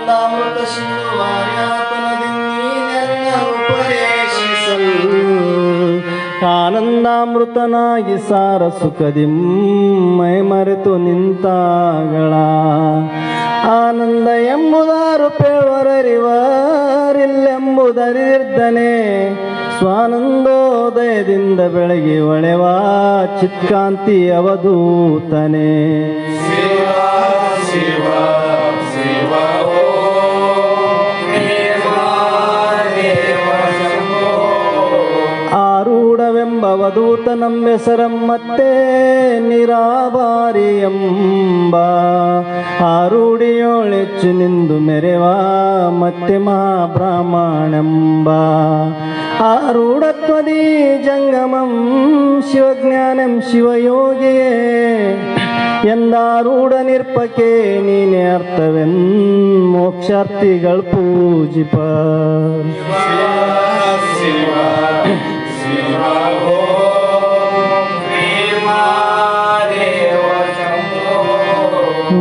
ಆನಂದಾಮೃತ ಸಿಂಧು ಉಪದೇಶಿಸಲು ಆನಂದಾಮೃತನಾಗಿ ಸಾರ ಸುಖದಿ ಮೈ ಮರೆತು ನಿಂತಾಗಳ ಆನಂದ ಎಂಬುದಾರು ಪೇಳುವರರಿವರಿಲ್ಲೆಂಬುದರಿರ್ದನೆ ಸ್ವಾನಂದೋದಯದಿಂದ ಬೆಳಗ್ಗೆ ಒಳೆವ ಚಿತ್ಕಾಂತಿ ಅವಧೂತನೇ ಶಿವ ಶಿವ ಶಿವ ಆರೂಢವೆಂಬ ಅವಧೂತ ನಂಬೆಸರಂ ಮತ್ತೆ ನಿರಾಭಾರಿ ಎಂಬ ಆರೂಢಿಯೋಳೆಚ್ಚು ನಿಂದು ಮೆರೆವ ಮತ್ತೆ ಮಹಾಬ್ರಾಹ್ಮಣೆಂಬ ಆರೂಢತ್ವದಿ ಜಂಗಮಂ ಶಿವಜ್ಞಾನಂ ಶಿವಯೋಗಿಯೇ ಎಂದಾರೂಢ ನಿರ್ಪಕೆ ನೀನೆ ಅರ್ಥವೆನ್ ಮೋಕ್ಷಾರ್ಥಿಗಳು ಪೂಜಿಪ ಶಿವ ಶಿವ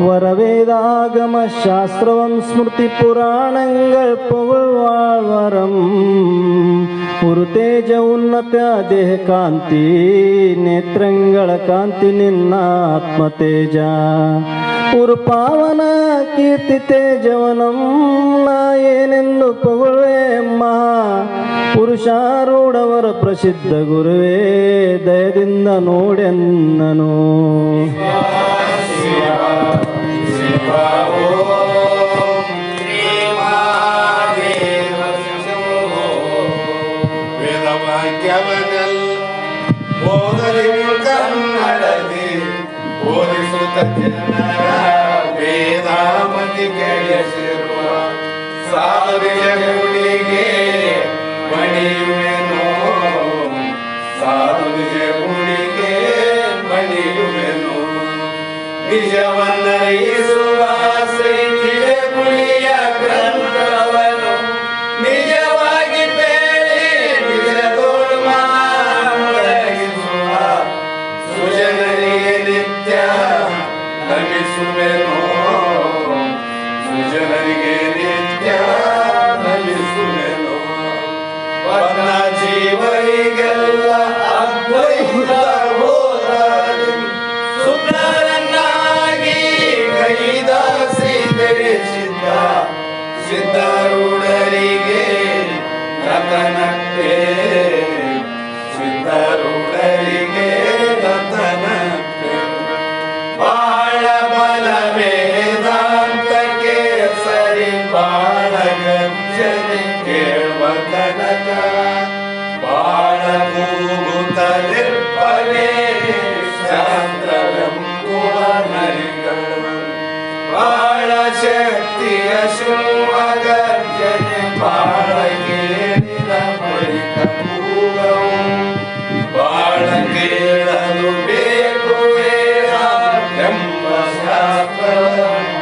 ವರವೇದಾಗಮ ಶಾಸ್ತ್ರವಂ ಸ್ಮೃತಿ ಪುರಾಣങ്ങൾ ಪುಗಳ್ವಾಳ್ವರಂ ಉರುತೇಜ ಉನ್ನತ ದೇಹ ಕಾಂತಿ ನೇತ್ರಗಳ ಕಾಂತಿ ನಿನ್ನ ಆತ್ಮತೇಜ ಉರು ಪಾವನ ಕೀರ್ತಿ ತೇಜವನಂ ನಾ ಏನೆಂದು ಪೊಗಳುವೆಮ್ಮ ಪುರುಷಾರೂಢವರ ಪ್ರಸಿದ್ಧ ಗುರುವೇ ದಯದಿಂದ ನೋಡೆನ್ನನು ಕನ್ನಡದಿ ಬೋಧಿಸುತ್ತ ವೇದಾಮತಿ ಕೇಳಿಸಿರುವ ಸಾಧುವಿನ ಗುಡಿಗೆ ಮಣಿಯುವೆನು ಸಾಧುವಿನ ಗುಡಿಗೆ ಮಣಿಯುವೆನು ನಿಜವನ್ನರಿಸುವ ಶ್ರೀ ಗುಳಿಯ ಗ್ರಂಥವನ್ನು ನಿಜವಾಗಿ ಬೇಡಿ ನಿಜದೋಳು ಮಾಡಗಿಸುವ ಸುಜನರಿಗೆ ನಿತ್ಯ ನಮಿಸುವೆನು ಸುಜನರಿಗೆ ನಿತ್ಯ ನಮಿಸುವೆನು ವರ್ಣ ಜೀವರಿಗೆಲ್ಲ ಅದ್ವೈತ ಬೋಧನೆ ಸುಂದರನಾಗಿ ಕೈದ ಶ್ರೀಧರಿಸಿದ್ದ ಸಿದ್ಧಾರೂಢರಿಗೆ ರತನಕ್ಕೆ ಸಿದ್ಧಾರೂಢರಿಗೆ ರತನಕ್ಕೆ ಬಾಳ ಬಲ ವೇದಾಂತಕ್ಕೆ ಸರಿ ಬಾಳ ಗರ್ಜನೆ ಕೇಳುವ ತನಕ ಬಾಳ ಮೂಗುತ್ತಲಿರ್ಪನೆ ಶಾಸ್ತ್ರವೆಂಬುವ ನರಿಗಳು ಬಾಳ ಶಕ್ತಿಯ ಶೃಂಗ ಗರ್ಜನೆ ಬಾಳ ಕೇಳಿದ ಬಳಿಕ ಕೂಗವು ಬಾಳ ಕೇಳಲು ಬೇಕು ವೇದ ಎಂಬ ಶಾಸ್ತ್ರವನ್ನು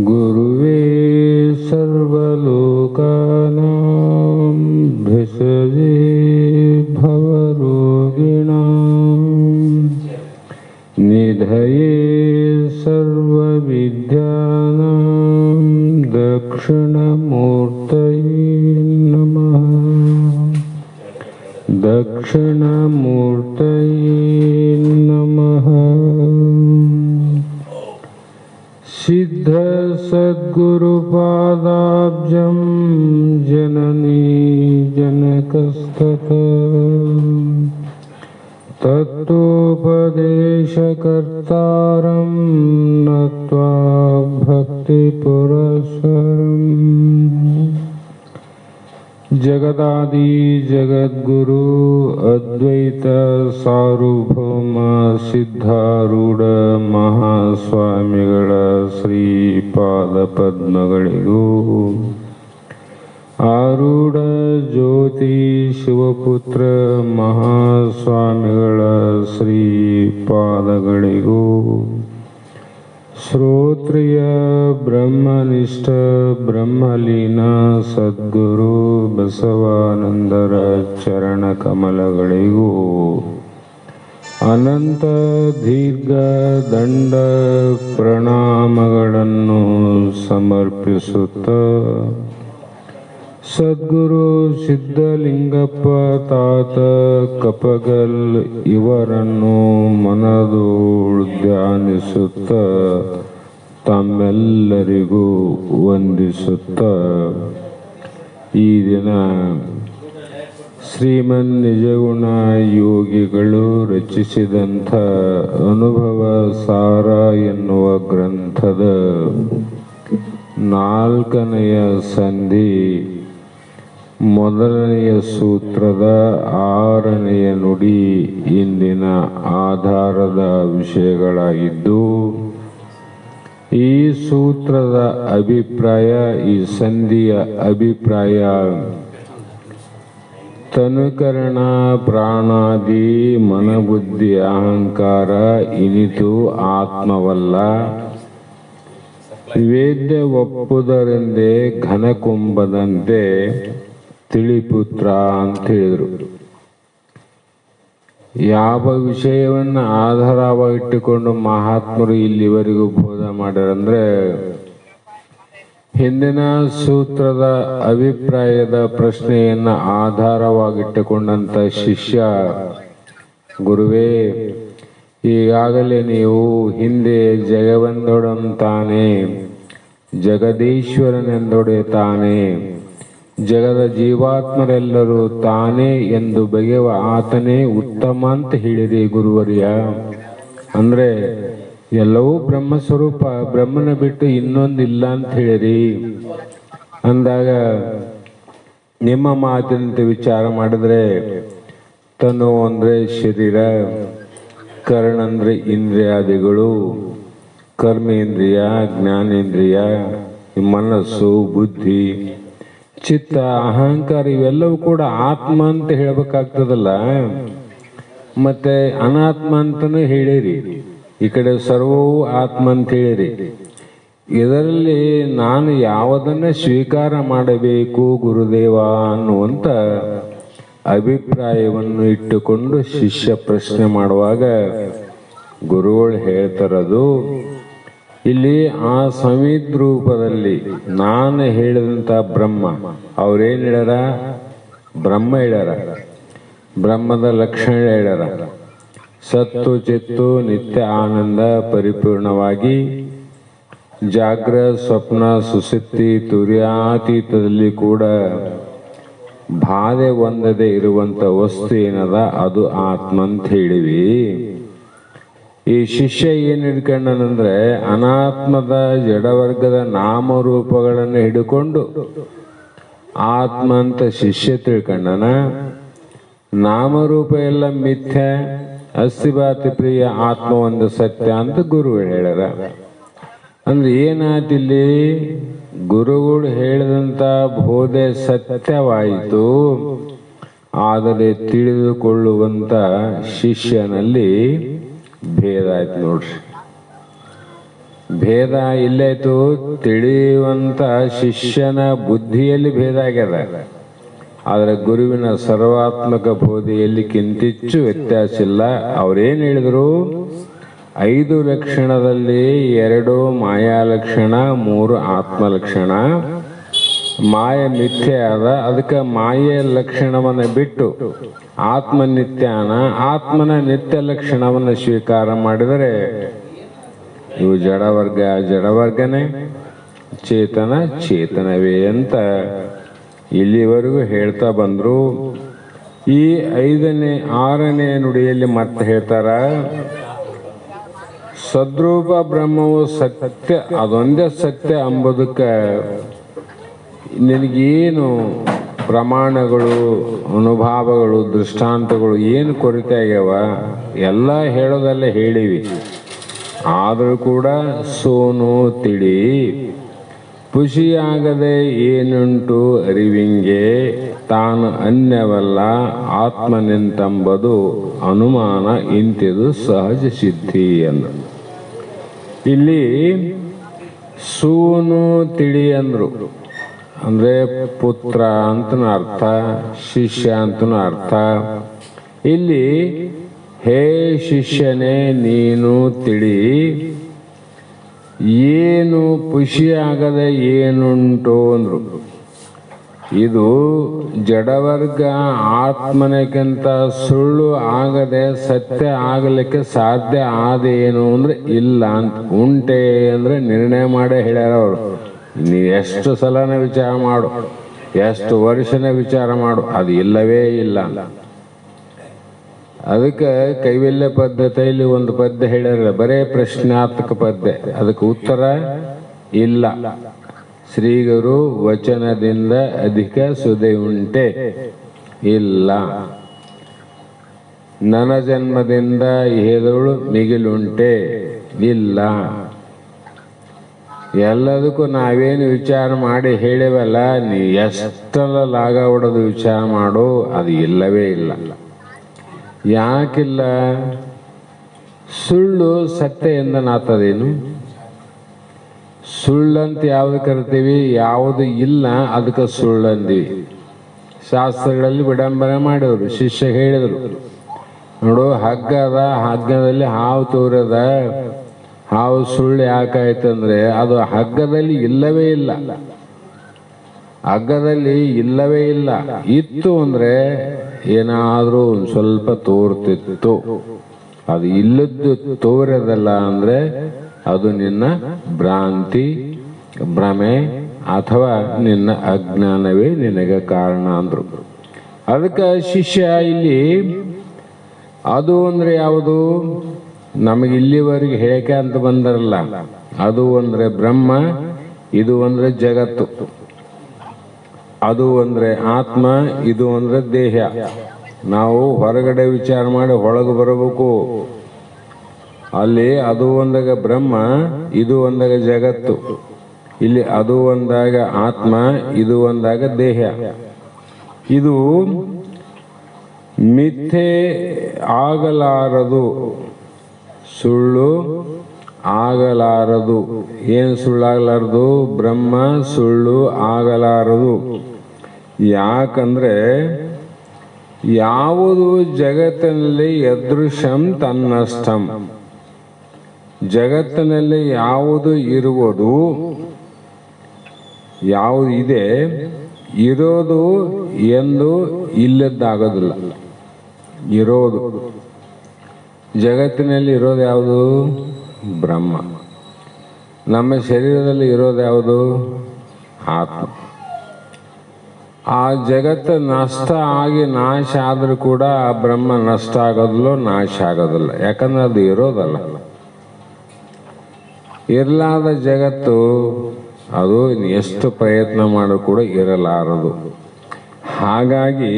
गुरुवे सर्वलोकानां भिषजे भवरोगिणां निधये सर्वविद्यानां दक्षिणमूर्तये नमः दक्षिणमूर्तये नमः सिद्ध सद्गुरुपादाब्जं जननी जनकस्तत तत्तोपदेशकर्तारं नत्वा भक्तिपुरःसरम् जगदादि जगद्गुरु अद्वैत सार्वभौम सिद्धारूಢ ಮಹಾಸ್ವಾಮಿಗಳ ಶ್ರೀಪಾದ ಪದ್ಮಗಳಿಗೂ ಆರೂಢ ಜ್ಯೋತಿ ಶಿವಪುತ್ರ ಮಹಾಸ್ವಾಮಿಗಳ ಶ್ರೀಪಾದಗಳಿಗೂ ಶ್ರೋತ್ರಿಯ ಬ್ರಹ್ಮನಿಷ್ಠ ಬ್ರಹ್ಮಲೀನ ಸದ್ಗುರು ಬಸವಾನಂದರ ಚರಣ ಕಮಲಗಳಿಗೂ ಅನಂತ ದೀರ್ಘ ದಂಡ ಪ್ರಣಾಮಗಳನ್ನು ಸಮರ್ಪಿಸುತ್ತ ಸದ್ಗುರು ಸಿದ್ಧಲಿಂಗಪ್ಪ ತಾತ ಕಪಗಲ್ ಇವರನ್ನು ಮನದೋಳು ಧ್ಯಾನಿಸುತ್ತ ತಮ್ಮೆಲ್ಲರಿಗೂ ವಂದಿಸುತ್ತ ಈ ದಿನ ಶ್ರೀಮನ್ ನಿಜಗುಣ ಯೋಗಿಗಳು ರಚಿಸಿದಂಥ ಅನುಭವ ಸಾರ ಎನ್ನುವ ಗ್ರಂಥದ 4ನೆಯ ಸಂಧಿ ಮೊದಲನೆಯ ಸೂತ್ರದ 6ನೆಯ ನುಡಿ ಇಂದಿನ ಆಧಾರದ ವಿಷಯಗಳಾಗಿದ್ದು, ಈ ಸೂತ್ರದ ಅಭಿಪ್ರಾಯ, ಈ ಸಂಧಿಯ ಅಭಿಪ್ರಾಯ, ತನುಕರಣ ಪ್ರಾಣಾದಿ ಮನಬುದ್ಧಿ ಅಹಂಕಾರ ಇನಿತು ಆತ್ಮವಲ್ಲ, ವೇದ್ಯ ಒಪ್ಪುದರೆಂದೇ ಘನಕುಂಭದಂತೆ ತಿಳಿಪುತ್ರ ಅಂತ ಹೇಳಿದರು. ಯಾವ ವಿಷಯವನ್ನು ಆಧಾರವಾಗಿಟ್ಟುಕೊಂಡು ಮಹಾತ್ಮರು ಇಲ್ಲಿವರೆಗೂ ಬೋಧ ಮಾಡ್ಯಾರಂದ್ರೆ, ಹಿಂದಿನ ಸೂತ್ರದ ಅಭಿಪ್ರಾಯದ ಪ್ರಶ್ನೆಯನ್ನು ಆಧಾರವಾಗಿಟ್ಟುಕೊಂಡಂತ ಶಿಷ್ಯ, ಗುರುವೇ, ಈಗಾಗಲೇ ನೀವು ಹಿಂದೆ ಜಗವೆಂದೊಡಂತಾನೆ, ಜಗದೀಶ್ವರನೆಂದೊಡೆ ತಾನೆ, ಜಗದ ಜೀವಾತ್ಮರೆಲ್ಲರೂ ತಾನೇ ಎಂದು ಬಗೆಯುವ ಆತನೇ ಉತ್ತಮ ಅಂತ ಹೇಳಿರಿ ಗುರುವರ್ಯ. ಅಂದ್ರೆ ಎಲ್ಲವೂ ಬ್ರಹ್ಮಸ್ವರೂಪ, ಬ್ರಹ್ಮನ ಬಿಟ್ಟು ಇನ್ನೊಂದಿಲ್ಲ ಅಂತ ಹೇಳಿರಿ ಅಂದಾಗ ನಿಮ್ಮ ಮಾತಿನಂತೆ ವಿಚಾರ ಮಾಡಿದ್ರೆ, ತನು ಅಂದ್ರೆ ಶರೀರ, ಕರ್ಣ ಅಂದ್ರೆ ಇಂದ್ರಿಯಾದಿಗಳು, ಕರ್ಮೇಂದ್ರಿಯ, ಜ್ಞಾನೇಂದ್ರಿಯ, ಮನಸ್ಸು, ಬುದ್ಧಿ, ಚಿತ್ತ, ಅಹಂಕಾರ ಇವೆಲ್ಲವೂ ಕೂಡ ಆತ್ಮ ಅಂತ ಹೇಳ್ಬೇಕಾಗ್ತದಲ್ಲ. ಮತ್ತೆ ಅನಾತ್ಮ ಅಂತನೂ ಹೇಳಿರಿ, ಈ ಕಡೆ ಸರ್ವವು ಆತ್ಮ ಅಂತ ಹೇಳಿರಿ. ಇದರಲ್ಲಿ ನಾನು ಯಾವುದನ್ನ ಸ್ವೀಕಾರ ಮಾಡಬೇಕು ಗುರುದೇವ ಅನ್ನುವಂತ ಅಭಿಪ್ರಾಯವನ್ನು ಇಟ್ಟುಕೊಂಡು ಶಿಷ್ಯ ಪ್ರಶ್ನೆ ಮಾಡುವಾಗ ಗುರುಗಳು ಹೇಳ್ತಾರದು, ಇಲ್ಲಿ ಆ ಸಂವಿದ್ ರೂಪದಲ್ಲಿ ನಾನು ಹೇಳಿದಂತ ಬ್ರಹ್ಮ, ಅವ್ರೇನ್ ಹೇಳ್ಯಾರ? ಬ್ರಹ್ಮ ಹೇಳ್ಯಾರ, ಬ್ರಹ್ಮದ ಲಕ್ಷಣ ಹೇಳ್ಯಾರ. ಸತ್ತು ಚಿತ್ತು ನಿತ್ಯ ಆನಂದ ಪರಿಪೂರ್ಣವಾಗಿ ಜಾಗ್ರ ಸ್ವಪ್ನ ಸುಸುಪ್ತಿ ತುರ್ಯಾತೀತದಲ್ಲಿ ಕೂಡ ಬಾಧೆ ಹೊಂದದೆ ಇರುವಂತ ವಸ್ತು ಏನದ ಅದು ಆತ್ಮ ಅಂತ ಹೇಳಿವಿ. ಈ ಶಿಷ್ಯ ಏನ್ ಹಿಡ್ಕೊಂಡನಂದ್ರೆ, ಅನಾತ್ಮದ ಜಡವರ್ಗದ ನಾಮರೂಪಗಳನ್ನು ಹಿಡ್ಕೊಂಡು ಆತ್ಮ ಅಂತ ಶಿಷ್ಯ ತಿಳ್ಕೊಂಡನ. ನಾಮರೂಪ ಎಲ್ಲ ಮಿಥ್ಯ, ಅಸ್ಥಿಭಾತಿ ಪ್ರಿಯ, ಆತ್ಮ ಒಂದು ಸತ್ಯ ಅಂತ ಗುರುಗಳು ಹೇಳ್ಯಾರ. ಅಂದ್ರೆ ಏನಾತಿಲ್ಲಿ? ಗುರುಗಳು ಹೇಳಿದಂತ ಬೋಧೆ ಸತ್ಯವಾಯಿತು, ಆದರೆ ತಿಳಿದುಕೊಳ್ಳುವಂತ ಶಿಷ್ಯನಲ್ಲಿ ಭೇದ ಆಯ್ತು. ನೋಡ್ರಿ, ಭೇದ ಇಲ್ಲಾಯ್ತು. ತಿಳಿಯುವಂತ ಶಿಷ್ಯನ ಬುದ್ಧಿಯಲ್ಲಿ ಭೇದ ಆಗ್ಯದ, ಆದರೆ ಗುರುವಿನ ಸರ್ವಾತ್ಮಕ ಬೋಧೆಯಲ್ಲಿ ಕಿಂಚಿಚ್ಚು ವ್ಯತ್ಯಾಸ ಇಲ್ಲ. ಅವ್ರೇನ್ ಹೇಳಿದ್ರು? 5 ಲಕ್ಷಣದಲ್ಲಿ 2 ಮಾಯಾ ಲಕ್ಷಣ, 3 ಆತ್ಮ ಲಕ್ಷಣ. ಮಾಯ ಮಿಥ್ಯ ಅದ, ಅದಕ್ಕೆ ಮಾಯೆಯ ಲಕ್ಷಣವನ್ನು ಬಿಟ್ಟು ಆತ್ಮ ನಿತ್ಯನ, ಆತ್ಮನ ನಿತ್ಯ ಲಕ್ಷಣವನ್ನು ಸ್ವೀಕಾರ ಮಾಡಿದರೆ ಇವು ಜಡವರ್ಗ ಜಡವರ್ಗನೇ, ಚೇತನ ಚೇತನವೇ ಅಂತ ಇಲ್ಲಿವರೆಗೂ ಹೇಳ್ತಾ ಬಂದ್ರು. ಈ 5ನೇ 6ನೇ ನುಡಿಯಲ್ಲಿ ಮತ್ತೆ ಹೇಳ್ತಾರ, ಸದ್ರೂಪ ಬ್ರಹ್ಮವು ಸತ್ಯ, ಅದೊಂದೇ ಸತ್ಯ ಅಂಬುದಕ್ಕೆ ನಿನಗೇನು ಪ್ರಮಾಣಗಳು, ಅನುಭವಗಳು, ದೃಷ್ಟಾಂತಗಳು ಏನು ಕೊರತೆ ಆಗ್ಯಾವ? ಎಲ್ಲ ಹೇಳೋದಲ್ಲೇ ಹೇಳಿವಿ. ಆದರೂ ಕೂಡ ಸೋನು ತಿಳಿ, ಖುಷಿಯಾಗದೆ ಏನುಂಟು ಅರಿವಿಂಗೆ, ತಾನು ಅನ್ಯವಲ್ಲ ಆತ್ಮನೆಂತಂಬುದು ಅನುಮಾನ ಇಂತಿದು ಸಹಜ ಸಿದ್ಧಿ ಎಂದು. ಇಲ್ಲಿ ಸೂನು ತಿಳಿ ಅಂದ್ರು ಅಂದ್ರೆ ಪುತ್ರ ಅಂತನೂ ಅರ್ಥ, ಶಿಷ್ಯ ಅಂತನೂ ಅರ್ಥ. ಇಲ್ಲಿ ಹೇ ಶಿಷ್ಯನೇ ನೀನು ತಿಳಿ, ಏನು ಖುಷಿಯಾಗದೆ ಏನುಂಟು ಅಂದ್ರು. ಇದು ಜಡವರ್ಗ ಆತ್ಮನಕ್ಕಿಂತ ಸುಳ್ಳು ಆಗದೆ ಸತ್ಯ ಆಗಲಿಕ್ಕೆ ಸಾಧ್ಯ ಆದೇನು ಅಂದ್ರೆ ಇಲ್ಲ ಅಂತ. ಉಂಟೆ ಅಂದ್ರೆ ನಿರ್ಣಯ ಮಾಡೇ ಹೇಳ್ಯಾರ ಅವರು. ನೀ ಎಷ್ಟು ಸಲನ ವಿಚಾರ ಮಾಡು, ಎಷ್ಟು ವರ್ಷನ ವಿಚಾರ ಮಾಡು, ಅದು ಇಲ್ಲವೇ ಇಲ್ಲ. ಅದಕ್ಕೆ ಕೈವಲ್ಯ ಪದ್ಧತಿಯಲ್ಲಿ ಒಂದು ಪದ್ಯ ಹೇಳ್ಯಾರ, ಬರೇ ಪ್ರಶ್ನಾತ್ಮಕ ಪದ್ಯ, ಅದಕ್ಕೆ ಉತ್ತರ ಇಲ್ಲ. ಶ್ರೀಗುರು ವಚನದಿಂದ ಅಧಿಕ ಸುದೆ ಉಂಟೆ ಇಲ್ಲ. ನನ್ನ ಜನ್ಮದಿಂದ ಹೇದಳು ಮಿಗಿಲುಂಟೆ ಇಲ್ಲ. ಎಲ್ಲದಕ್ಕೂ ನಾವೇನು ವಿಚಾರ ಮಾಡಿ ಹೇಳಿವಲ್ಲ, ನೀ ಎಷ್ಟೆಲ್ಲ ಲಾಗ ಹೊಡೆದು ವಿಚಾರ ಮಾಡು, ಅದು ಇಲ್ಲವೇ ಇಲ್ಲ. ಯಾಕಿಲ್ಲ? ಸುಳ್ಳು ಸತ್ಯ ಎಂದನಾತದೇನು? ಸುಳ್ಳಂತ ಯಾವ್ದು ಕರಿತೀವಿ? ಯಾವುದು ಇಲ್ಲ ಅದಕ್ಕೆ ಸುಳ್ಳಂದಿವಿ. ಶಾಸ್ತ್ರಗಳಲ್ಲಿ ವಿಡಂಬನೆ ಮಾಡಿದ್ರು, ಶಿಷ್ಯ ಹೇಳಿದರು, ನೋಡು ಹಗ್ಗದ, ಹಗ್ಗದಲ್ಲಿ ಹಾವು ತೋರದ, ಹಾವು ಸುಳ್ಳು ಯಾಕಾಯ್ತಂದ್ರೆ ಅದು ಹಗ್ಗದಲ್ಲಿ ಇಲ್ಲವೇ ಇಲ್ಲ. ಹಗ್ಗದಲ್ಲಿ ಇಲ್ಲವೇ ಇಲ್ಲ. ಇತ್ತು ಅಂದ್ರೆ ಏನಾದ್ರೂ ಒಂದು ಸ್ವಲ್ಪ ತೋರ್ತಿತ್ತು. ಅದು ಇಲ್ಲದ್ದು ತೋರದಲ್ಲ ಅಂದ್ರೆ ಅದು ನಿನ್ನ ಭ್ರಾಂತಿ, ಭ್ರಮೆ ಅಥವಾ ನಿನ್ನ ಅಜ್ಞಾನವೇ ನಿನಗೆ ಕಾರಣ ಅಂದ್ರು. ಅದಕ್ಕೆ ಶಿಷ್ಯ ಇಲ್ಲಿ ಅದು ಅಂದ್ರೆ ಯಾವುದು? ನಮಗೆ ಇಲ್ಲಿವರೆಗೆ ಹೇಳಕ್ಕೆ ಅಂತ ಬಂದರಲ್ಲ, ಅದು ಅಂದ್ರೆ ಬ್ರಹ್ಮ, ಇದು ಅಂದ್ರೆ ಜಗತ್ತು. ಅದು ಅಂದ್ರೆ ಆತ್ಮ, ಇದು ಅಂದ್ರೆ ದೇಹ. ನಾವು ಹೊರಗಡೆ ವಿಚಾರ ಮಾಡಿ ಒಳಗೆ ಬರಬೇಕು. ಅಲ್ಲಿ ಅದು ಒಂದಾಗ ಬ್ರಹ್ಮ, ಇದು ಒಂದಾಗ ಜಗತ್ತು. ಇಲ್ಲಿ ಅದು ಒಂದಾಗ ಆತ್ಮ, ಇದು ಒಂದಾಗ ದೇಹ. ಇದು ಮಿಥ್ಯೆ ಆಗಲಾರದು, ಸುಳ್ಳು ಆಗಲಾರದು. ಏನು ಸುಳ್ಳಾಗಲಾರದು? ಬ್ರಹ್ಮ ಸುಳ್ಳು ಆಗಲಾರದು. ಯಾಕಂದ್ರೆ ಯಾವುದು ಜಗತ್ತಿನಲ್ಲಿ ಯದೃಶಂ ತನ್ನಷ್ಟಂ, ಜಗತ್ತಿನಲ್ಲಿ ಯಾವುದು ಇರುವುದು, ಯಾವುದು ಇದೆ, ಇರೋದು ಎಂದು ಇಲ್ಲದ್ದಾಗೋದಿಲ್ಲ. ಇರೋದು ಜಗತ್ತಿನಲ್ಲಿ ಇರೋದು ಯಾವುದು? ಬ್ರಹ್ಮ. ನಮ್ಮ ಶರೀರದಲ್ಲಿ ಇರೋದು ಯಾವುದು? ಆತ್ಮ. ಆ ಜಗತ್ತು ನಷ್ಟ ಆಗಿ ನಾಶ ಆದರೂ ಕೂಡ ಆ ಬ್ರಹ್ಮ ನಷ್ಟ ಆಗೋದಿಲ್ಲ, ನಾಶ ಆಗೋದಿಲ್ಲ. ಯಾಕಂದ್ರೆ ಅದು ಇರೋದಲ್ಲ. ಇರಲಾದ ಜಗತ್ತು ಅದು ಎಷ್ಟು ಪ್ರಯತ್ನ ಮಾಡೂ ಕೂಡ ಇರಲಾರದು. ಹಾಗಾಗಿ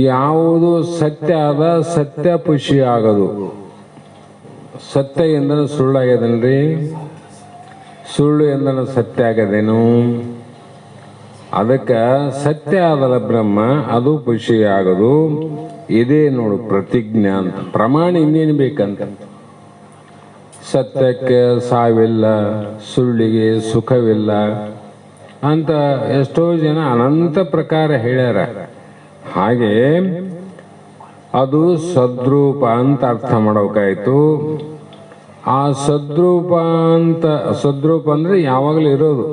ಯಾವುದು ಸತ್ಯ ಆದ ಸತ್ಯ ಖುಷಿ ಆಗೋದು. ಸತ್ಯ ಎಂದರೆ ಸುಳ್ಳು ಆಗ್ಯದನ್ರಿ, ಸುಳ್ಳು ಎಂದರೆ ಸತ್ಯ ಆಗದೇನು? ಅದಕ್ಕೆ ಸತ್ಯ ಆದಲ್ಲ ಬ್ರಹ್ಮ, ಅದು ಖುಷಿ ಆಗೋದು. ಇದೇ ನೋಡು ಪ್ರತಿಜ್ಞೆ ಅಂತ. ಪ್ರಮಾಣ ಇನ್ನೇನು ಬೇಕಂತ? ಸತ್ಯಕ್ಕೆ ಸಾವಿಲ್ಲ, ಸುಳ್ಳಿಗೆ ಸುಖವಿಲ್ಲ ಅಂತ ಎಷ್ಟೋ ಜನ ಅನಂತ ಪ್ರಕಾರ ಹೇಳ್ಯಾರ. ಹಾಗೆ ಅದು ಸದ್ರೂಪ ಅಂತ ಅರ್ಥ ಮಾಡಬೇಕಾಯ್ತು. ಆ ಸದ್ರೂಪ ಅಂತ, ಸದ್ರೂಪ ಅಂದ್ರೆ ಯಾವಾಗಲೂ ಇರೋದು.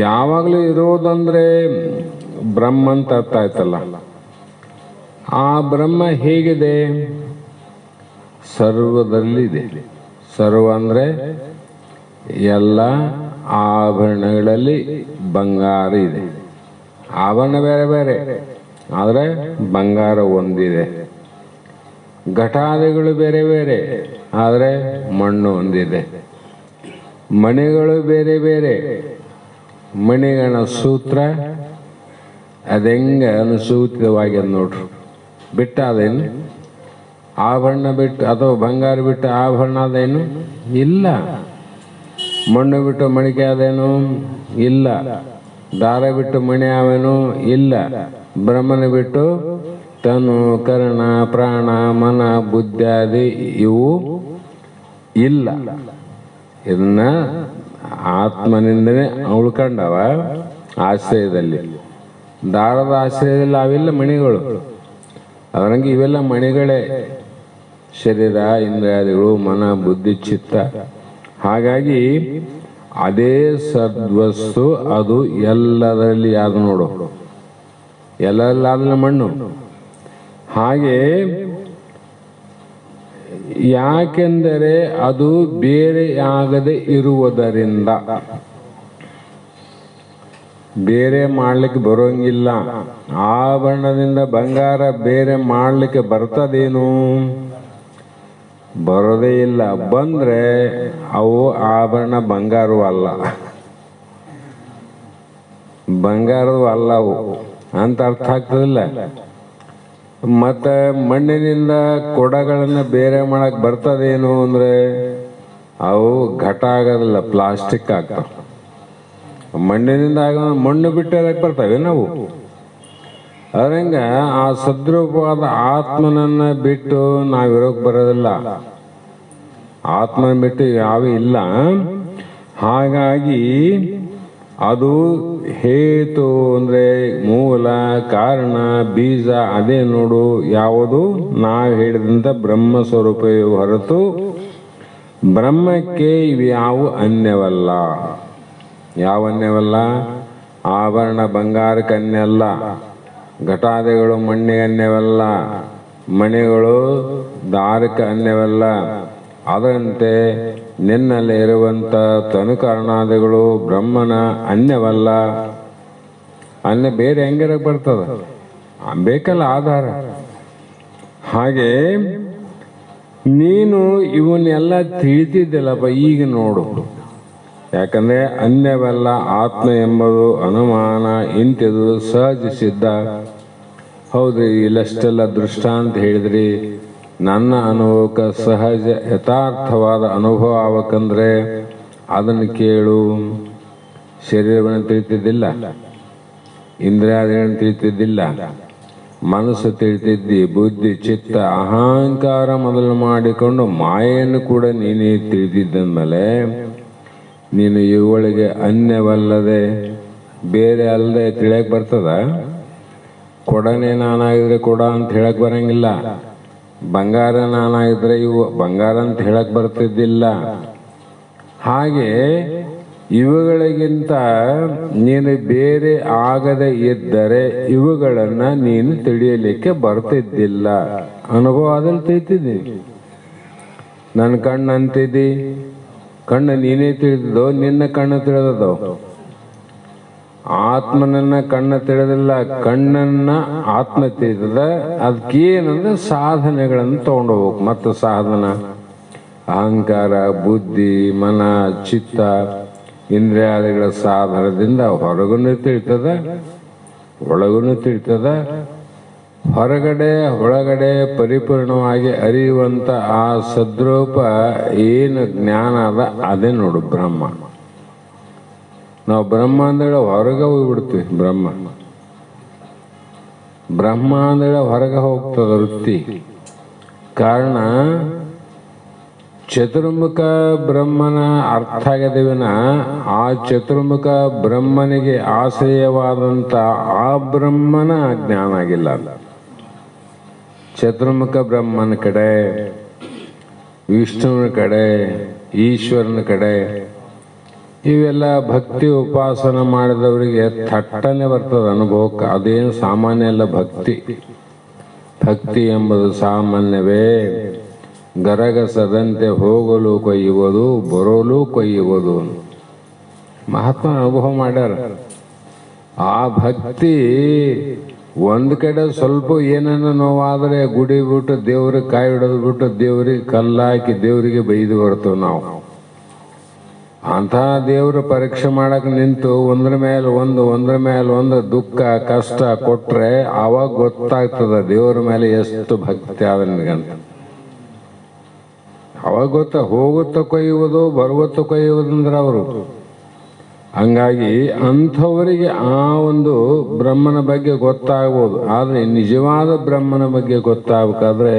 ಯಾವಾಗಲೂ ಇರೋದಂದ್ರೆ ಬ್ರಹ್ಮ ಅಂತ ಅರ್ಥ ಆಯ್ತಲ್ಲ. ಆ ಬ್ರಹ್ಮ ಹೇಗಿದೆ? ಸರ್ವದಲ್ಲಿದೆ. ಸರ್ವ ಅಂದ್ರೆ ಎಲ್ಲ ಆಭರಣಗಳಲ್ಲಿ ಬಂಗಾರ ಇದೆ. ಆಭರಣ ಬೇರೆ ಬೇರೆ, ಆದರೆ ಬಂಗಾರ ಒಂದಿದೆ. ಘಟಾದಿಗಳು ಬೇರೆ ಬೇರೆ, ಆದರೆ ಮಣ್ಣು ಒಂದಿದೆ. ಮಣಿಗಳು ಬೇರೆ ಬೇರೆ, ಮಣಿಗಳ ಸೂತ್ರ ಅದೆಂಗ ಅನುಸೂಚಿತವಾಗ್ಯದ ನೋಡ್ರಿ. ಬಿಟ್ಟ ಅದೇನು? ಆಭರಣ ಬಿಟ್ಟು ಅಥವಾ ಬಂಗಾರ ಬಿಟ್ಟು ಆಭರಣ ಅದೇನು? ಇಲ್ಲ. ಮಣ್ಣು ಬಿಟ್ಟು ಮಣಿಕೆ ಅದೇನು? ಇಲ್ಲ. ದಾರ ಬಿಟ್ಟು ಮಣಿ ಅವೇನು? ಇಲ್ಲ. ಬ್ರಹ್ಮನ ಬಿಟ್ಟು ತನು ಕರ್ಣ ಪ್ರಾಣ ಮನ ಬುದ್ಧಾದಿ ಇವು ಇಲ್ಲ. ಇದನ್ನ ಆತ್ಮನಿಂದನೇ ಉಳ್ಕೊಂಡವ ಆಶ್ರಯದಲ್ಲಿ. ದಾರದ ಆಶ್ರಯದಲ್ಲಿ ಅವೆಲ್ಲ ಮಣಿಗಳು. ಅದರಂಗೆ ಇವೆಲ್ಲ ಮಣಿಗಳೇ, ಶರೀರ, ಇಂದ್ರಿಯಾದಿಗಳು, ಮನ, ಬುದ್ಧಿ, ಚಿತ್ತ. ಹಾಗಾಗಿ ಅದೇ ಸದ್ವಸ್ತು, ಅದು ಎಲ್ಲದರಲ್ಲಿ ಯಾವುದು ನೋಡು, ಎಲ್ಲದಲ್ಲ ಮಣ್ಣು. ಹಾಗೆ ಯಾಕೆಂದರೆ ಅದು ಬೇರೆಯಾಗದೆ ಇರುವುದರಿಂದ, ಬೇರೆ ಮಾಡ್ಲಿಕ್ಕೆ ಬರೋಂಗಿಲ್ಲ. ಆಭರಣದಿಂದ ಬಂಗಾರ ಬೇರೆ ಮಾಡ್ಲಿಕ್ಕೆ ಬರ್ತದೇನು? ಬರೋದೇ ಇಲ್ಲ. ಬಂದ್ರೆ ಅವು ಆಭರಣ ಬಂಗಾರವೂ ಅಲ್ಲ, ಬಂಗಾರವೂ ಅಲ್ಲ ಅವು ಅಂತ ಅರ್ಥ ಆಗ್ತದಿಲ್ಲ. ಮತ್ತೆ ಮಣ್ಣಿನಿಂದ ಕೊಡಗಳನ್ನು ಬೇರೆ ಮಾಡಕ್ ಬರ್ತದೇನು ಅಂದ್ರೆ ಅವು ಘಟ ಆಗೋದಿಲ್ಲ, ಪ್ಲಾಸ್ಟಿಕ್ ಆಗ್ತಾವ. ಮಣ್ಣಿನಿಂದ ಆಗ ಮಣ್ಣು ಬಿಟ್ಟು ಬರ್ತವೆ ನಾವು. ಅದ್ರಂಗ ಆ ಸದ್ರೂಪವಾದ ಆತ್ಮನನ್ನ ಬಿಟ್ಟು ನಾವಿರೋಕ್ ಬರೋದಿಲ್ಲ. ಆತ್ಮನ ಬಿಟ್ಟು ಯಾವೂ ಇಲ್ಲ. ಹಾಗಾಗಿ ಅದು ಹೇತು ಅಂದ್ರೆ ಮೂಲ, ಕಾರಣ, ಬೀಜ ಅದೇ ನೋಡು. ಯಾವುದು ನಾವು ಹೇಳಿದಂತ ಬ್ರಹ್ಮ ಸ್ವರೂಪವೇ ಹೊರತು ಬ್ರಹ್ಮಕ್ಕೆ ಇವು ಯಾವ ಅನ್ಯವಲ್ಲ. ಯಾವ ಅನ್ಯವಲ್ಲ? ಆಭರಣ ಬಂಗಾರಕ್ಕೆ ಅನ್ಯವಲ್ಲ, ಘಟಾದಿಗಳು ಮಣ್ಣಿಗೆ ಅನ್ಯವಲ್ಲ, ಮಣಿಗಳು ದಾರಕ್ಕೆ ಅನ್ಯವಲ್ಲ. ಅದರಂತೆ ನಿನ್ನಲ್ಲಿ ಇರುವಂತ ತನುಕರಣಾದಿಗಳು ಬ್ರಹ್ಮನ ಅನ್ಯವಲ್ಲ. ಅನ್ಯ ಬೇರೆ ಹೆಂಗಿರಕ್ ಬರ್ತದ? ಬೇಕಲ್ಲ ಆಧಾರ. ಹಾಗೆ ನೀನು ಇವನ್ನೆಲ್ಲ ತಿಳಿತಿದ್ದಿಲ್ಲಪ್ಪ, ಈಗ ನೋಡು. ಯಾಕಂದ್ರೆ ಅನ್ಯವೆಲ್ಲ ಆತ್ಮ ಎಂಬುದು ಅನುಮಾನ ಇಂತಿದು ಸಹಜ ಸಿದ್ಧ. ಹೌದ್ರಿ, ಇಲ್ಲಷ್ಟೆಲ್ಲ ದೃಷ್ಟಾಂತ ಹೇಳಿದ್ರಿ. ನನ್ನ ಅನುಭವಕ್ಕೆ ಸಹಜ ಯಥಾರ್ಥವಾದ ಅನುಭವ ಆಗಬೇಕಂದ್ರೆ ಅದನ್ನು ಕೇಳು. ಶರೀರವನ್ನು ತಿಳಿತಿದ್ದಿಲ್ಲ, ಇಂದ್ರಿಯಾದಿಗಳನ್ನು ತಿಳಿತಿದ್ದಿಲ್ಲ, ಮನಸ್ಸು ತಿಳಿತಿದ್ದಿ, ಬುದ್ಧಿ, ಚಿತ್ತ, ಅಹಂಕಾರ ಮೊದಲು ಮಾಡಿಕೊಂಡು ಮಾಯೆಯನ್ನು ಕೂಡ ನೀನೇ ತಿಳಿದಿದ್ದಂದ್ಮೇಲೆ ನೀನು ಇವುಗಳಿಗೆ ಅನ್ಯವಲ್ಲದೆ ಬೇರೆ ಅಲ್ಲದೆ ತಿಳಿಯಕ್ ಬರ್ತದ? ಕೊಡನೆ ನಾನಾಗಿದ್ರೆ ಕೊಡ ಅಂತ ಹೇಳಕ್ ಬರಂಗಿಲ್ಲ. ಬಂಗಾರ ನಾನಾಗಿದ್ರೆ ಇವು ಬಂಗಾರ ಅಂತ ಹೇಳಕ್ ಬರ್ತಿದ್ದಿಲ್ಲ. ಹಾಗೆ ಇವುಗಳಿಗಿಂತ ನೀನು ಬೇರೆ ಆಗದೆ ಇದ್ದರೆ ಇವುಗಳನ್ನ ನೀನು ತಿಳಿಯಲಿಕ್ಕೆ ಬರ್ತಿದ್ದಿಲ್ಲ. ಅನುಭವದಲ್ಲಿ ತಿಳಿತಿದ್ದೀನಿ. ನನ್ನ ಕಣ್ಣು ಅಂತಿದ್ದಿ, ಕಣ್ಣು ನೀನೇ ತಿಳಿದೋ, ನಿನ್ನ ಕಣ್ಣು ತಿಳಿದದೋ? ಆತ್ಮನನ್ನ ಕಣ್ಣು ತಿಳಿದಿಲ್ಲ, ಕಣ್ಣನ್ನ ಆತ್ಮ ತಿಳಿದ. ಅದಕ್ಕೇನಂದ್ರೆ ಸಾಧನೆಗಳನ್ನು ತಗೊಂಡು ಹೋಗ್ಬೇಕು. ಮತ್ತು ಸಾಧನ ಅಹಂಕಾರ, ಬುದ್ಧಿ, ಮನ, ಚಿತ್ತ, ಇಂದ್ರಿಯಾದಿಗಳ ಸಾಧನದಿಂದ ಹೊರಗುನು ತಿಳಿತದ, ಒಳಗುನು ತಿಳಿತದ. ಹೊರಗಡೆ ಒಳಗಡೆ ಪರಿಪೂರ್ಣವಾಗಿ ಅರಿಯುವಂತ ಆ ಸದ್ರೂಪ ಏನು ಜ್ಞಾನ ಅದ ಅದೇ ನೋಡು ಬ್ರಹ್ಮ. ನಾವು ಬ್ರಹ್ಮ ಅಂದೇಳಿ ಹೊರಗೆ ಹೋಗ್ಬಿಡ್ತೀವಿ. ಬ್ರಹ್ಮ ಅಂದೇಳಿ ಹೊರಗೆ ಹೋಗ್ತದ ವೃತ್ತಿ. ಕಾರಣ ಚತುರ್ಮುಖ ಬ್ರಹ್ಮನ ಅರ್ಥ ಆಗದಿವಿನ ಆ ಚತುರ್ಮುಖ ಬ್ರಹ್ಮನಿಗೆ ಆಶ್ರಯವಾದಂತ ಆ ಬ್ರಹ್ಮನ ಜ್ಞಾನ ಆಗಿಲ್ಲ. ಚತುರ್ಮುಖ ಬ್ರಹ್ಮನ ಕಡೆ, ವಿಷ್ಣುವಿನ ಕಡೆ, ಈಶ್ವರನ ಕಡೆ ಇವೆಲ್ಲ ಭಕ್ತಿ ಉಪಾಸನ ಮಾಡಿದವರಿಗೆ ಥಟ್ಟನೆ ಬರ್ತದೆ ಅನುಭವಕ್ಕೆ. ಅದೇನು ಸಾಮಾನ್ಯ ಅಲ್ಲ. ಭಕ್ತಿ ಎಂಬುದು ಸಾಮಾನ್ಯವೇ. ಗರಗಸದಂತೆ ಹೋಗಲು ಕೊಯ್ಯುವುದು, ಬರೋಲು ಕೊಯ್ಯುವುದು. ಮಹಾತ್ಮ ಅನುಭವ ಮಾಡ್ಯಾರ. ಆ ಭಕ್ತಿ ಒಂದು ಕಡೆ ಸ್ವಲ್ಪ ಏನನ್ನ ನೋವಾದರೆ ಗುಡಿ ಬಿಟ್ಟು ದೇವ್ರಿಗೆ ಕಾಯಿ ಹಿಡಿದು ಬಿಟ್ಟು ದೇವ್ರಿಗೆ ಕಲ್ಲಾಕಿ ದೇವರಿಗೆ ಬೈದು ಬರ್ತೇವೆ ನಾವು. ಅಂಥ ದೇವ್ರ ಪರೀಕ್ಷೆ ಮಾಡಕ್ ನಿಂತು ಒಂದ್ರ ಮೇಲೆ ಒಂದು ದುಃಖ ಕಷ್ಟ ಕೊಟ್ರೆ ಅವಾಗ ಗೊತ್ತಾಗ್ತದ ದೇವ್ರ ಮೇಲೆ ಎಷ್ಟು ಭಕ್ತಿ ಆದ ನಿನಗಂತ. ಅವಾಗ ಹೋಗುತ್ತ ಕೊಯ್ಯುವುದು, ಬರುವತ್ತ ಕೊಯ್ಯುವುದಂದ್ರೆ ಅವರು. ಹಂಗಾಗಿ ಅಂಥವರಿಗೆ ಆ ಒಂದು ಬ್ರಹ್ಮನ ಬಗ್ಗೆ ಗೊತ್ತಾಗ್ಬೋದು. ಆದ್ರೆ ನಿಜವಾದ ಬ್ರಹ್ಮನ ಬಗ್ಗೆ ಗೊತ್ತಾಗಬೇಕಾದ್ರೆ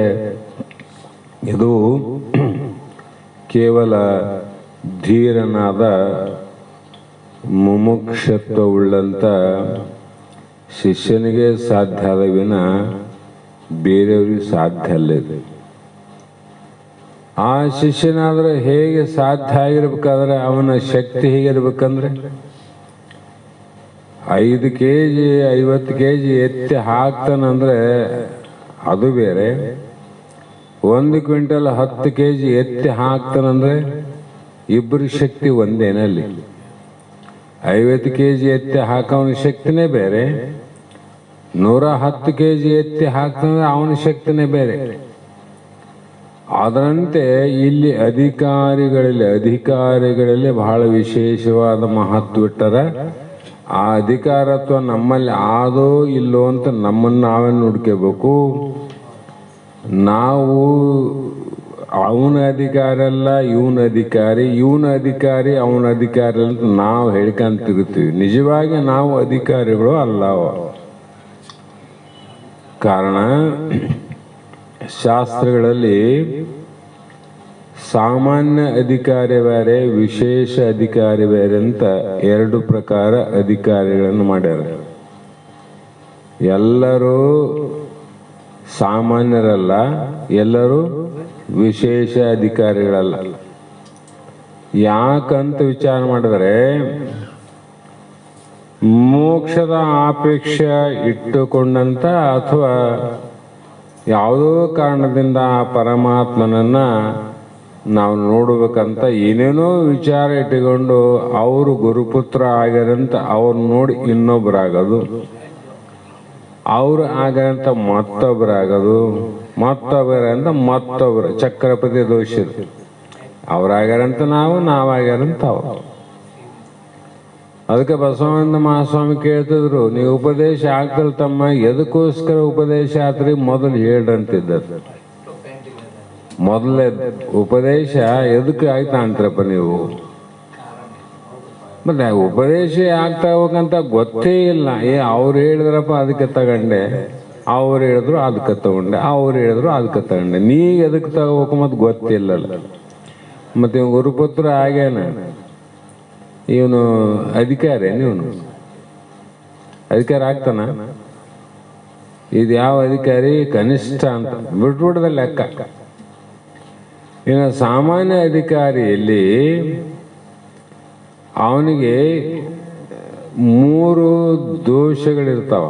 ಇದು ಕೇವಲ ಧೀರನಾದ ಮುಮುಕ್ಷತ್ವವುಳ್ಳಂಥ ಶಿಷ್ಯನಿಗೆ ಸಾಧ್ಯ ಆದ ವಿನ ಬೇರೆಯವ್ರಿಗೆ ಸಾಧ್ಯ ಅಲ್ಲ ಇದು. ಆ ಶಿಷ್ಯನಾದ್ರೆ ಹೇಗೆ ಸಾಧ್ಯ ಆಗಿರ್ಬೇಕಾದ್ರೆ ಅವನ ಶಕ್ತಿ ಹೇಗಿರ್ಬೇಕಂದ್ರೆ 5 kg 50 kg ಎತ್ತಿ ಹಾಕ್ತಾನಂದ್ರೆ ಅದು ಬೇರೆ, 1 ಕ್ವಿಂಟಲ್ 10 kg ಎತ್ತಿ ಹಾಕ್ತಾನಂದ್ರೆ ಇಬ್ಬರ ಶಕ್ತಿ ಒಂದೇನಲ್ಲಿ. 50 kg ಎತ್ತಿ ಹಾಕೋನ ಶಕ್ತಿನೇ ಬೇರೆ, 110 kg ಎತ್ತಿ ಹಾಕ್ತಾನಂದ್ರೆ ಅವನ ಶಕ್ತಿನೇ ಬೇರೆ. ಅದರಂತೆ ಇಲ್ಲಿ ಅಧಿಕಾರಿಗಳಲ್ಲಿ ಬಹಳ ವಿಶೇಷವಾದ ಮಹತ್ವ ಇಟ್ಟರ. ಆ ಅಧಿಕಾರತ್ವ ನಮ್ಮಲ್ಲಿ ಆದೋ ಇಲ್ಲೋ ಅಂತ ನಮ್ಮನ್ನು ನಾವೇ ನೋಡ್ಕೋಬೇಕು. ನಾವು ಅವನ ಅಧಿಕಾರ ಅಲ್ಲ, ಇವನ ಅಧಿಕಾರಿ ಅವನ ಅಧಿಕಾರಿ ಅಂತ ನಾವು ಹೇಳ್ಕೊಂತಿರ್ತೀವಿ. ನಿಜವಾಗಿ ನಾವು ಅಧಿಕಾರಿಗಳು ಅಲ್ಲ. ಕಾರಣ ಶಾಸ್ತ್ರಗಳಲ್ಲಿ ಸಾಮಾನ್ಯ ಅಧಿಕಾರಿ ಬೇರೆ, ವಿಶೇಷ ಅಧಿಕಾರಿ ಬೇರೆ ಅಂತ 2 ಪ್ರಕಾರ ಅಧಿಕಾರಿಗಳನ್ನು ಮಾಡ್ಯಾರ. ಎಲ್ಲರೂ ಸಾಮಾನ್ಯರಲ್ಲ, ಎಲ್ಲರೂ ವಿಶೇಷ ಅಧಿಕಾರಿಗಳಲ್ಲ. ಯಾಕಂತ ವಿಚಾರ ಮಾಡಿದರೆ ಮೋಕ್ಷದ ಅಪೇಕ್ಷೆ ಇಟ್ಟುಕೊಂಡಂತ ಅಥವಾ ಯಾವುದೋ ಕಾರಣದಿಂದ ಆ ಪರಮಾತ್ಮನನ್ನ ನಾವು ನೋಡ್ಬೇಕಂತ ಏನೇನೋ ವಿಚಾರ ಇಟ್ಟುಕೊಂಡು ಅವರು ಗುರುಪುತ್ರ ಆಗ್ಯಾರಂತ ಅವ್ರು ನೋಡಿ ಇನ್ನೊಬ್ಬರಾಗೋದು, ಅವ್ರು ಆಗ್ಯಾರಂತ ಮತ್ತೊಬ್ಬರಾಗೋದು, ಮತ್ತೊಬ್ಬರಂತ ಮತ್ತೊಬ್ಬರು ಚಕ್ರಪತಿ ದೋಷ. ಅವ್ರಾಗ್ಯಾರಂತ ನಾವಾಗ್ಯಾರಂತ ಅವ್ರು. ಅದಕ್ಕೆ ಬಸವಾನಂದ ಮಹಾಸ್ವಾಮಿ ಕೇಳ್ತಿದ್ರು, ನೀವು ಉಪದೇಶ ಆಗ್ತಲ್ ತಮ್ಮ, ಎದಕ್ಕೋಸ್ಕರ ಉಪದೇಶ ಆತ್ರಿ ಮೊದಲು ಹೇಳ್ರಂತಿದ್ದ. ಮೊದಲೇ ಉಪದೇಶ ಎದಕ್ಕೆ ಆಯ್ತಾ ಅಂತಾರಪ್ಪ ನೀವು? ಮತ್ತೆ ಉಪದೇಶ ಆಗ್ತಾ ಹೋಗಂತ ಗೊತ್ತೇ ಇಲ್ಲ. ಅವ್ರು ಹೇಳಿದ್ರಪ್ಪ ಅದಕ್ಕೆ ತಗೊಂಡೆ, ಅವ್ರು ಹೇಳಿದ್ರು ಅದಕ್ಕೆ ತಗೊಂಡೆ, ಅವ್ರು ಹೇಳಿದ್ರು ಅದಕ್ಕೆ ತಗೊಂಡೆ. ನೀ ಎದಕ್ಕೆ ತಗೋಬೇಕು ಮತ್ತೆ ಗೊತ್ತಿಲ್ಲಲ್ಲ. ಮತ್ತೆ ಇವ್ ಗುರುಪುತ್ರ ಆಗ್ಯಾನ, ಇವನು ಅಧಿಕಾರಿ, ಇವನು ಅಧಿಕಾರ ಆಗ್ತಾನ? ಇದು ಯಾವ ಅಧಿಕಾರಿ? ಕನಿಷ್ಠ ಅಂತ ಬಿಟ್ಬಿಡದ ಲೆಕ್ಕ. ಇನ್ನು ಸಾಮಾನ್ಯ ಅಧಿಕಾರಿಯಲ್ಲಿ ಅವನಿಗೆ 3 ದೋಷಗಳಿರ್ತಾವ.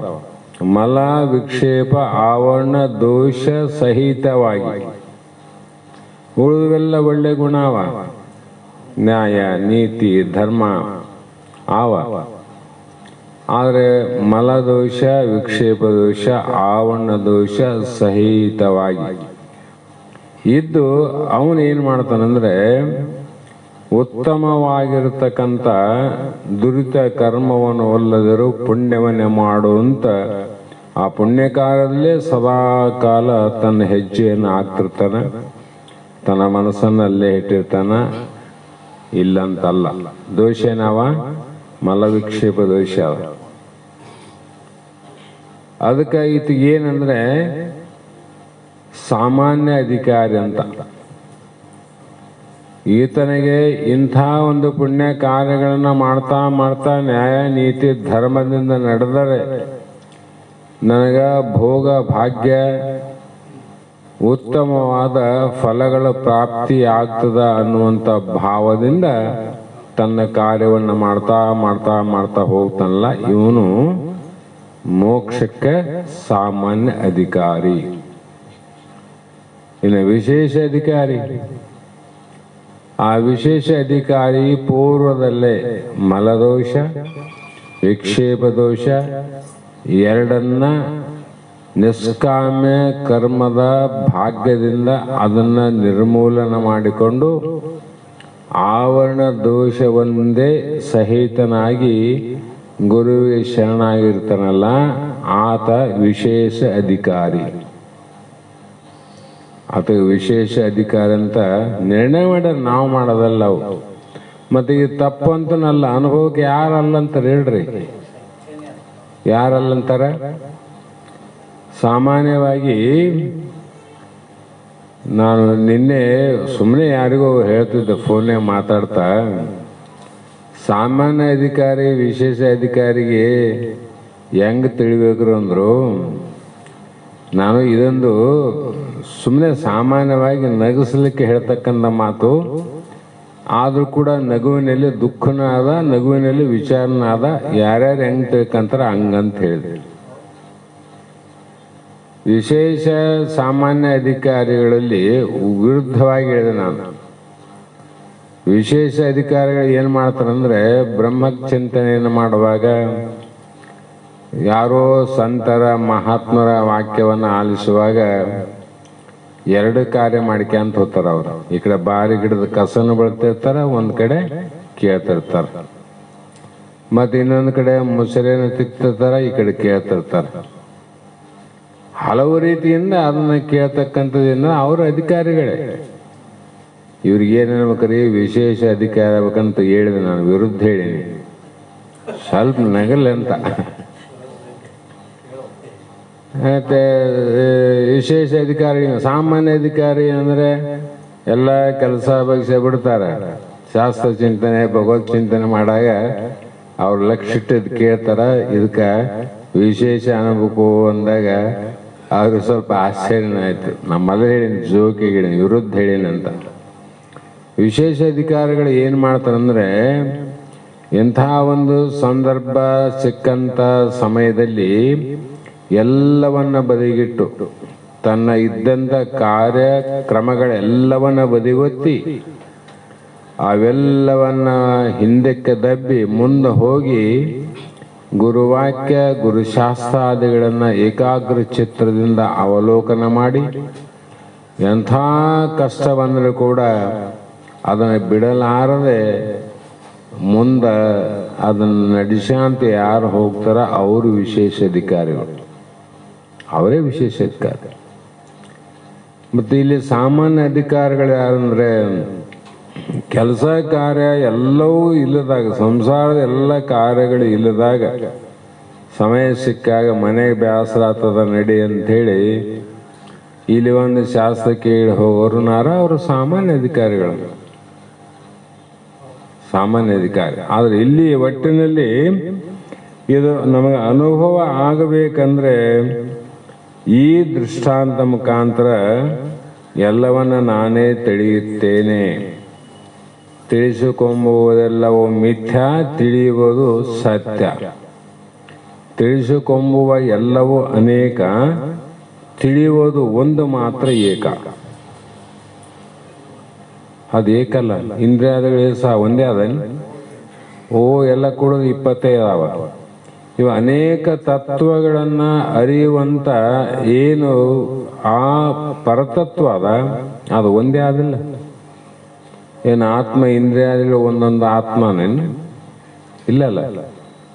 ಮಲ, ವಿಕ್ಷೇಪ, ಆವರಣ ದೋಷ ಸಹಿತವಾಗಿ. ಉಳಿದವೆಲ್ಲ ಒಳ್ಳೆ ಗುಣವ, ನ್ಯಾಯ, ನೀತಿ, ಧರ್ಮ ಆವ. ಆದರೆ ಮಲದೋಷ, ವಿಕ್ಷೇಪ ದೋಷ, ಆವರಣ ದೋಷ ಸಹಿತವಾಗಿ ಇದ್ದು ಅವನೇನು ಮಾಡ್ತಾನಂದ್ರೆ ಉತ್ತಮವಾಗಿರ್ತಕ್ಕಂಥ ದುರಿತ ಕರ್ಮವನ್ನು ಒಲ್ಲದರೂ ಪುಣ್ಯವನ್ನೇ ಮಾಡುವಂತ ಆ ಪುಣ್ಯಕಾರದಲ್ಲೇ ಸದಾ ಕಾಲ ತನ್ನ ಹೆಜ್ಜೆಯನ್ನು ಹಾಕ್ತಿರ್ತಾನೆ, ತನ್ನ ಮನಸ್ಸನ್ನಲ್ಲೇ ಇಟ್ಟಿರ್ತಾನ. ಇಲ್ಲಂತಲ್ಲ. ದೋಷ ಏನವ? ಮಲವಿಕ್ಷೇಪ ದೋಷ ಅವ. ಅದಕ್ಕೆ ಈತಗೆ ಏನಂದ್ರೆ ಸಾಮಾನ್ಯ ಅಧಿಕಾರಿ ಅಂತ. ಈತನಿಗೆ ಇಂಥ ಒಂದು ಪುಣ್ಯ ಕಾರ್ಯಗಳನ್ನ ಮಾಡ್ತಾ ಮಾಡ್ತಾ ನ್ಯಾಯ ನೀತಿ ಧರ್ಮದಿಂದ ನಡೆದರೆ ನನಗ ಭೋಗ ಭಾಗ್ಯ ಉತ್ತಮವಾದ ಫಲಗಳ ಪ್ರಾಪ್ತಿ ಆಗ್ತದ ಅನ್ನುವಂಥ ಭಾವದಿಂದ ತನ್ನ ಕಾರ್ಯವನ್ನು ಮಾಡ್ತಾ ಮಾಡ್ತಾ ಮಾಡ್ತಾ ಹೋಗ್ತಾನಲ್ಲ, ಇವನು ಮೋಕ್ಷಕ್ಕೆ ಸಾಮಾನ್ಯ ಅಧಿಕಾರಿ. ಇನ್ನು ವಿಶೇಷ ಅಧಿಕಾರಿ, ಆ ವಿಶೇಷ ಅಧಿಕಾರಿ ಪೂರ್ವದಲ್ಲೇ ಮಲದೋಷ, ವಿಕ್ಷೇಪ ದೋಷ ಎರಡನ್ನ ನಿಷ್ಕಾಮ್ಯ ಕರ್ಮದ ಭಾಗ್ಯದಿಂದ ಅದನ್ನ ನಿರ್ಮೂಲನ ಮಾಡಿಕೊಂಡು ಆವರಣ ದೋಷವೊಂದೇ ಸಹಿತನಾಗಿ ಗುರುವಿಗೆ ಶರಣಾಗಿರ್ತಾನಲ್ಲ, ಆತ ವಿಶೇಷ ಅಧಿಕಾರಿ. ಆತ ವಿಶೇಷ ಅಧಿಕಾರಿ ಅಂತ ನಿರ್ಣಯ ಮಾಡ್ಯಾರ, ನಾವು ಮಾಡೋದಲ್ಲ ಅವು. ಮತ್ತೆ ಇದು ತಪ್ಪಂತನಲ್ಲ, ಅನುಭವಕ್ಕೆ ಯಾರಲ್ಲಂತಾರೆ ಹೇಳ್ರಿ? ಯಾರಲ್ಲಂತಾರ? ಸಾಮಾನ್ಯವಾಗಿ ನಾನು ನಿನ್ನೆ ಸುಮ್ಮನೆ ಯಾರಿಗೋ ಹೇಳ್ತಿದ್ದೆ ಫೋನ್ಯಾಗ ಮಾತಾಡ್ತಾ, ಸಾಮಾನ್ಯ ಅಧಿಕಾರಿ ವಿಶೇಷ ಅಧಿಕಾರಿಗೆ ಹೆಂಗೆ ತಿಳಿಬೇಕ್ರು ಅಂದರು. ನಾನು ಇದೊಂದು ಸುಮ್ಮನೆ ಸಾಮಾನ್ಯವಾಗಿ ನಗಿಸ್ಲಿಕ್ಕೆ ಹೇಳ್ತಕ್ಕಂಥ ಮಾತು, ಆದರೂ ಕೂಡ ನಗುವಿನಲ್ಲಿ ದುಃಖನೂ ಅದ, ನಗುವಿನಲ್ಲಿ ವಿಚಾರನೂ ಅದ. ಯಾರ್ಯಾರು ಹೆಂಗೆ ತಿಳ್ಕೊಂತಾರ ಹಂಗಂತ ಹೇಳಿದೆ. ವಿಶೇಷ ಸಾಮಾನ್ಯ ಅಧಿಕಾರಿಗಳಲ್ಲಿ ವಿರುದ್ಧವಾಗಿ ಹೇಳಿದೆ ನಾನು. ವಿಶೇಷ ಅಧಿಕಾರಿಗಳು ಏನು ಮಾಡ್ತಾರಂದ್ರೆ, ಬ್ರಹ್ಮಚಿಂತನೆಯನ್ನು ಮಾಡುವಾಗ ಯಾರೋ ಸಂತರ ಮಹಾತ್ಮರ ವಾಕ್ಯವನ್ನು ಆಲಿಸುವಾಗ ಎರಡು ಕಾರ್ಯ ಮಾಡ್ಕೊಂತ ಹೋಗ್ತಾರ ಅವರು. ಈ ಕಡೆ ಬಾರಿ ಗಿಡದ ಕಸನು ಬೆಳ್ತಿರ್ತಾರ, ಒಂದು ಕಡೆ ಕೇಳ್ತಿರ್ತಾರ. ಮತ್ತು ಇನ್ನೊಂದು ಕಡೆ ಮುಸರೆಯನ್ನು ತಿಕ್ತಿರ್ತಾರ, ಈ ಕಡೆ ಕೇಳ್ತಿರ್ತಾರ. ಹಲವು ರೀತಿಯಿಂದ ಅದನ್ನ ಕೇಳ್ತಕ್ಕಂಥದ್ದನ್ನ ಅವರು ಅಧಿಕಾರಿಗಳೇ. ಇವ್ರಿಗೇನೇನ್ಬೇಕ್ರಿ, ವಿಶೇಷ ಅಧಿಕಾರ ಆಗ್ಬೇಕಂತ ಹೇಳಿದೆ ನಾನು, ವಿರುದ್ಧ ಹೇಳೀನಿ. ಸ್ವಲ್ಪ ನಗಲ್ ಅಂತ. ಮತ್ತೆ ವಿಶೇಷ ಅಧಿಕಾರಿ, ಸಾಮಾನ್ಯ ಅಧಿಕಾರಿ ಅಂದರೆ ಎಲ್ಲ ಕೆಲಸ ಬಗ್ಸೆ ಬಿಡ್ತಾರೆ. ಶಾಸ್ತ್ರ ಚಿಂತನೆ ಭಗವತ್ ಚಿಂತನೆ ಮಾಡಾಗ ಅವ್ರ ಲಕ್ಷ್ಯ ಇಟ್ಟಿದ್ದು ಕೇಳ್ತಾರ. ಇದಕ್ಕೆ ವಿಶೇಷ ಅನ್ಬೇಕು ಅಂದಾಗ ಅವ್ರಿಗೆ ಸ್ವಲ್ಪ ಆಶ್ಚರ್ಯನ ಆಯ್ತು. ನಮ್ಮಲ್ಲಿ ಹೇಳಿನಿ, ಜೋಕಿಗೆ ಹೇಳಿನಿ, ವಿರುದ್ಧ ಹೇಳಿನಿ ಅಂತ. ವಿಶೇಷ ಅಧಿಕಾರಿಗಳು ಏನು ಮಾಡ್ತಾರಂದ್ರೆ, ಎಂಥ ಒಂದು ಸಂದರ್ಭ ಸಿಕ್ಕಂಥ ಸಮಯದಲ್ಲಿ ಎಲ್ಲವನ್ನ ಬದಿಗಿಟ್ಟು ತನ್ನ ಇದ್ದಂಥ ಕಾರ್ಯಕ್ರಮಗಳೆಲ್ಲವನ್ನ ಬದಿಗೊತ್ತಿ ಅವೆಲ್ಲವನ್ನ ಹಿಂದಕ್ಕೆ ದಬ್ಬಿ ಮುಂದೆ ಹೋಗಿ ಗುರುವಾಕ್ಯ ಗುರುಶಾಸ್ತ್ರಾದಿಗಳನ್ನು ಏಕಾಗ್ರ ಚಿತ್ರದಿಂದ ಅವಲೋಕನ ಮಾಡಿ ಎಂಥ ಕಷ್ಟ ಬಂದರೂ ಕೂಡ ಅದನ್ನು ಬಿಡಲಾರದೆ ಮುಂದೆ ಅದನ್ನು ನಡೆಸಂತ ಯಾರು ಹೋಗ್ತಾರ ಅವರು ವಿಶೇಷ ಅಧಿಕಾರಿಗಳು, ಅವರೇ ವಿಶೇಷ ಅಧಿಕಾರಿ. ಮತ್ತು ಇಲ್ಲಿ ಸಾಮಾನ್ಯ ಅಧಿಕಾರಿಗಳು ಯಾರಂದ್ರೆ, ಕೆಲಸ ಕಾರ್ಯ ಎಲ್ಲವೂ ಇಲ್ಲದಾಗ, ಸಂಸಾರದ ಎಲ್ಲ ಕಾರ್ಯಗಳು ಇಲ್ಲದಾಗ ಸಮಯ ಸಿಕ್ಕಾಗ ಮನೆಗೆ ಬೇಸರ ಆಗ್ತದ ನಡಿ ಅಂಥೇಳಿ ಇಲ್ಲಿ ಒಂದು ಶಾಸ್ತ್ರ ಕೇಳಿ ಹೋಗೋರುನಾರ ಅವರು ಸಾಮಾನ್ಯ ಅಧಿಕಾರಿಗಳು, ಸಾಮಾನ್ಯ ಅಧಿಕಾರಿ. ಆದರೆ ಇಲ್ಲಿ ಒಟ್ಟಿನಲ್ಲಿ ಇದು ನಮಗೆ ಅನುಭವ ಆಗಬೇಕಂದ್ರೆ ಈ ದೃಷ್ಟಾಂತ ಮುಖಾಂತರ ಎಲ್ಲವನ್ನ ನಾನೇ ತಿಳಿಯುತ್ತೇನೆ, ತಿಳಿಸಿಕೊಂಬುವುದೆಲ್ಲವೂ ಮಿಥ್ಯಾ, ತಿಳಿಯುವುದು ಸತ್ಯ. ತಿಳಿಸಿಕೊಂಬುವ ಎಲ್ಲವೂ ಅನೇಕ, ತಿಳಿಯುವುದು ಒಂದು ಮಾತ್ರ ಏಕ. ಅದು ಏಕಲ್ಲ, ಇಂದ್ರಿಯಾದಿಗಳು ಸಹ ಒಂದೇ ಅದ. ಎಲ್ಲ ಕೂಡ 25 ಅದಾವ. ಇವು ಅನೇಕ ತತ್ವಗಳನ್ನ ಅರಿಯುವಂತ ಏನು ಆ ಪರತತ್ವ ಅದ, ಅದು ಒಂದೇ ಆದಿಲ್ಲ. ಏನು ಆತ್ಮ ಇಂದ್ರಿಯಾದಿಗಳು ಒಂದೊಂದು ಆತ್ಮನೇನು? ಇಲ್ಲಲ್ಲ,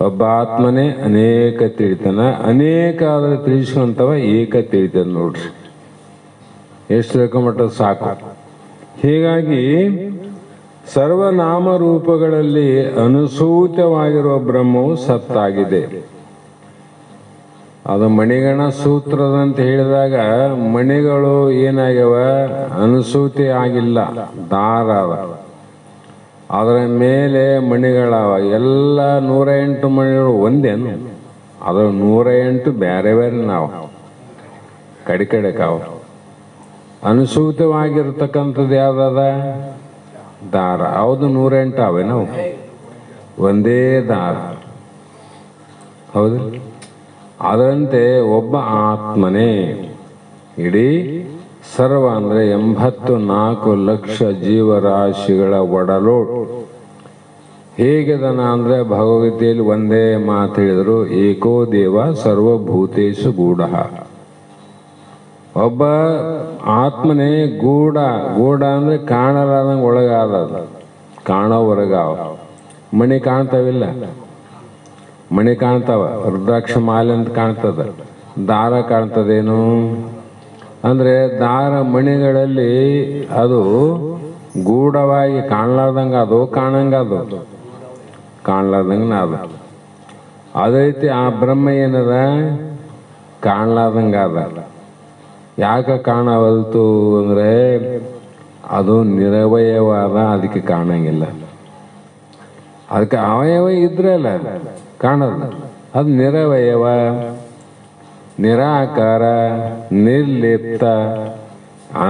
ಒಬ್ಬ ಆತ್ಮನೇ ಅನೇಕ ತಿಳಿತಾನ. ಅನೇಕ ಆದ್ರೆ ತಿಳಿಸುವಂತವ ಏಕ ತಿಳಿತಾನ. ನೋಡ್ರಿ ಎಷ್ಟು ತಿಳ್ಕೊಂಬಿಟ್ರೆ ಸಾಕು. ಹೀಗಾಗಿ ಸರ್ವನಾಮ ರೂಪಗಳಲ್ಲಿ ಅನುಸೂತವಾಗಿರುವ ಬ್ರಹ್ಮವು ಸತ್ತಾಗಿದೆ. ಅದು ಮಣಿಗಣ ಸೂತ್ರದಂತ ಹೇಳಿದಾಗ ಮಣಿಗಳು ಏನಾಗ್ಯವ, ಅನುಸೂತಿ ಆಗಿಲ್ಲ, ದಾರ ಅವ. ಅದರ ಮೇಲೆ ಮಣಿಗಳವ. ಎಲ್ಲ 108 ಮಣಿಗಳು ಒಂದೇನು? ಅದು 108 ಬೇರೆ ಬೇರೆ ನಾವು ಕಡೆ ಕಾವು. ಅನುಸೂತವಾಗಿರ್ತಕ್ಕಂಥದ್ದು ಯಾವ್ದದ? ದಾರ. ಹೌದು, 108 ಅವೆ. ನಾವು ಒಂದೇ ದಾರ, ಹೌದು. ಅದರಂತೆ ಒಬ್ಬ ಆತ್ಮನೇ ಇಡೀ ಸರ್ವ ಅಂದರೆ 84 ಲಕ್ಷ ಜೀವರಾಶಿಗಳ ಒಡಲೋಡು. ಹೇಗಿದನ ಅಂದರೆ ಭಗವದ್ಗೀತೆಯಲ್ಲಿ ಒಂದೇ ಮಾತು ಹೇಳಿದರು, ಏಕೋ ದೇವ ಸರ್ವಭೂತೇಶು ಗೂಢ. ಒಬ್ಬ ಆತ್ಮನೇ ಗೂಢ. ಗೂಢ ಅಂದರೆ ಕಾಣಲಾರ್ದಂಗೆ ಒಳಗಾದ, ಕಾಣೋ ಹೊರಗಾವ. ಮಣಿ ಕಾಣ್ತಾವಿಲ್ಲ, ಮಣಿ ಕಾಣ್ತಾವ, ರುದ್ರಾಕ್ಷ ಮಾಲೆ ಅಂತ ಕಾಣ್ತದ. ದಾರ ಕಾಣ್ತದೇನು ಅಂದ್ರೆ ದಾರ ಮಣಿಗಳಲ್ಲಿ ಅದು ಗೂಢವಾಗಿ ಕಾಣ್ಲಾರ್ದಂಗ ಅದು, ಕಾಣಂಗ ಅದು, ಕಾಣ್ಲಾರ್ದಂಗ ಅದು. ಅದೇ ರೀತಿ ಆ ಬ್ರಹ್ಮ ಏನದ, ಕಾಣ್ಲಾರ್ದಂಗ ಅದ. ಯಾಕೆ ಕಾಣವಲ್ತು ಅಂದರೆ ಅದು ನಿರವಯವಾದ, ಅದಕ್ಕೆ ಕಾಣಂಗಿಲ್ಲ. ಅದಕ್ಕೆ ಅವಯವ ಇದ್ರೆ ಅಲ್ಲ ಕಾಣಲ್ಲ, ಅದು ನಿರವಯವ, ನಿರಾಕಾರ, ನಿರ್ಲಿಪ್ತ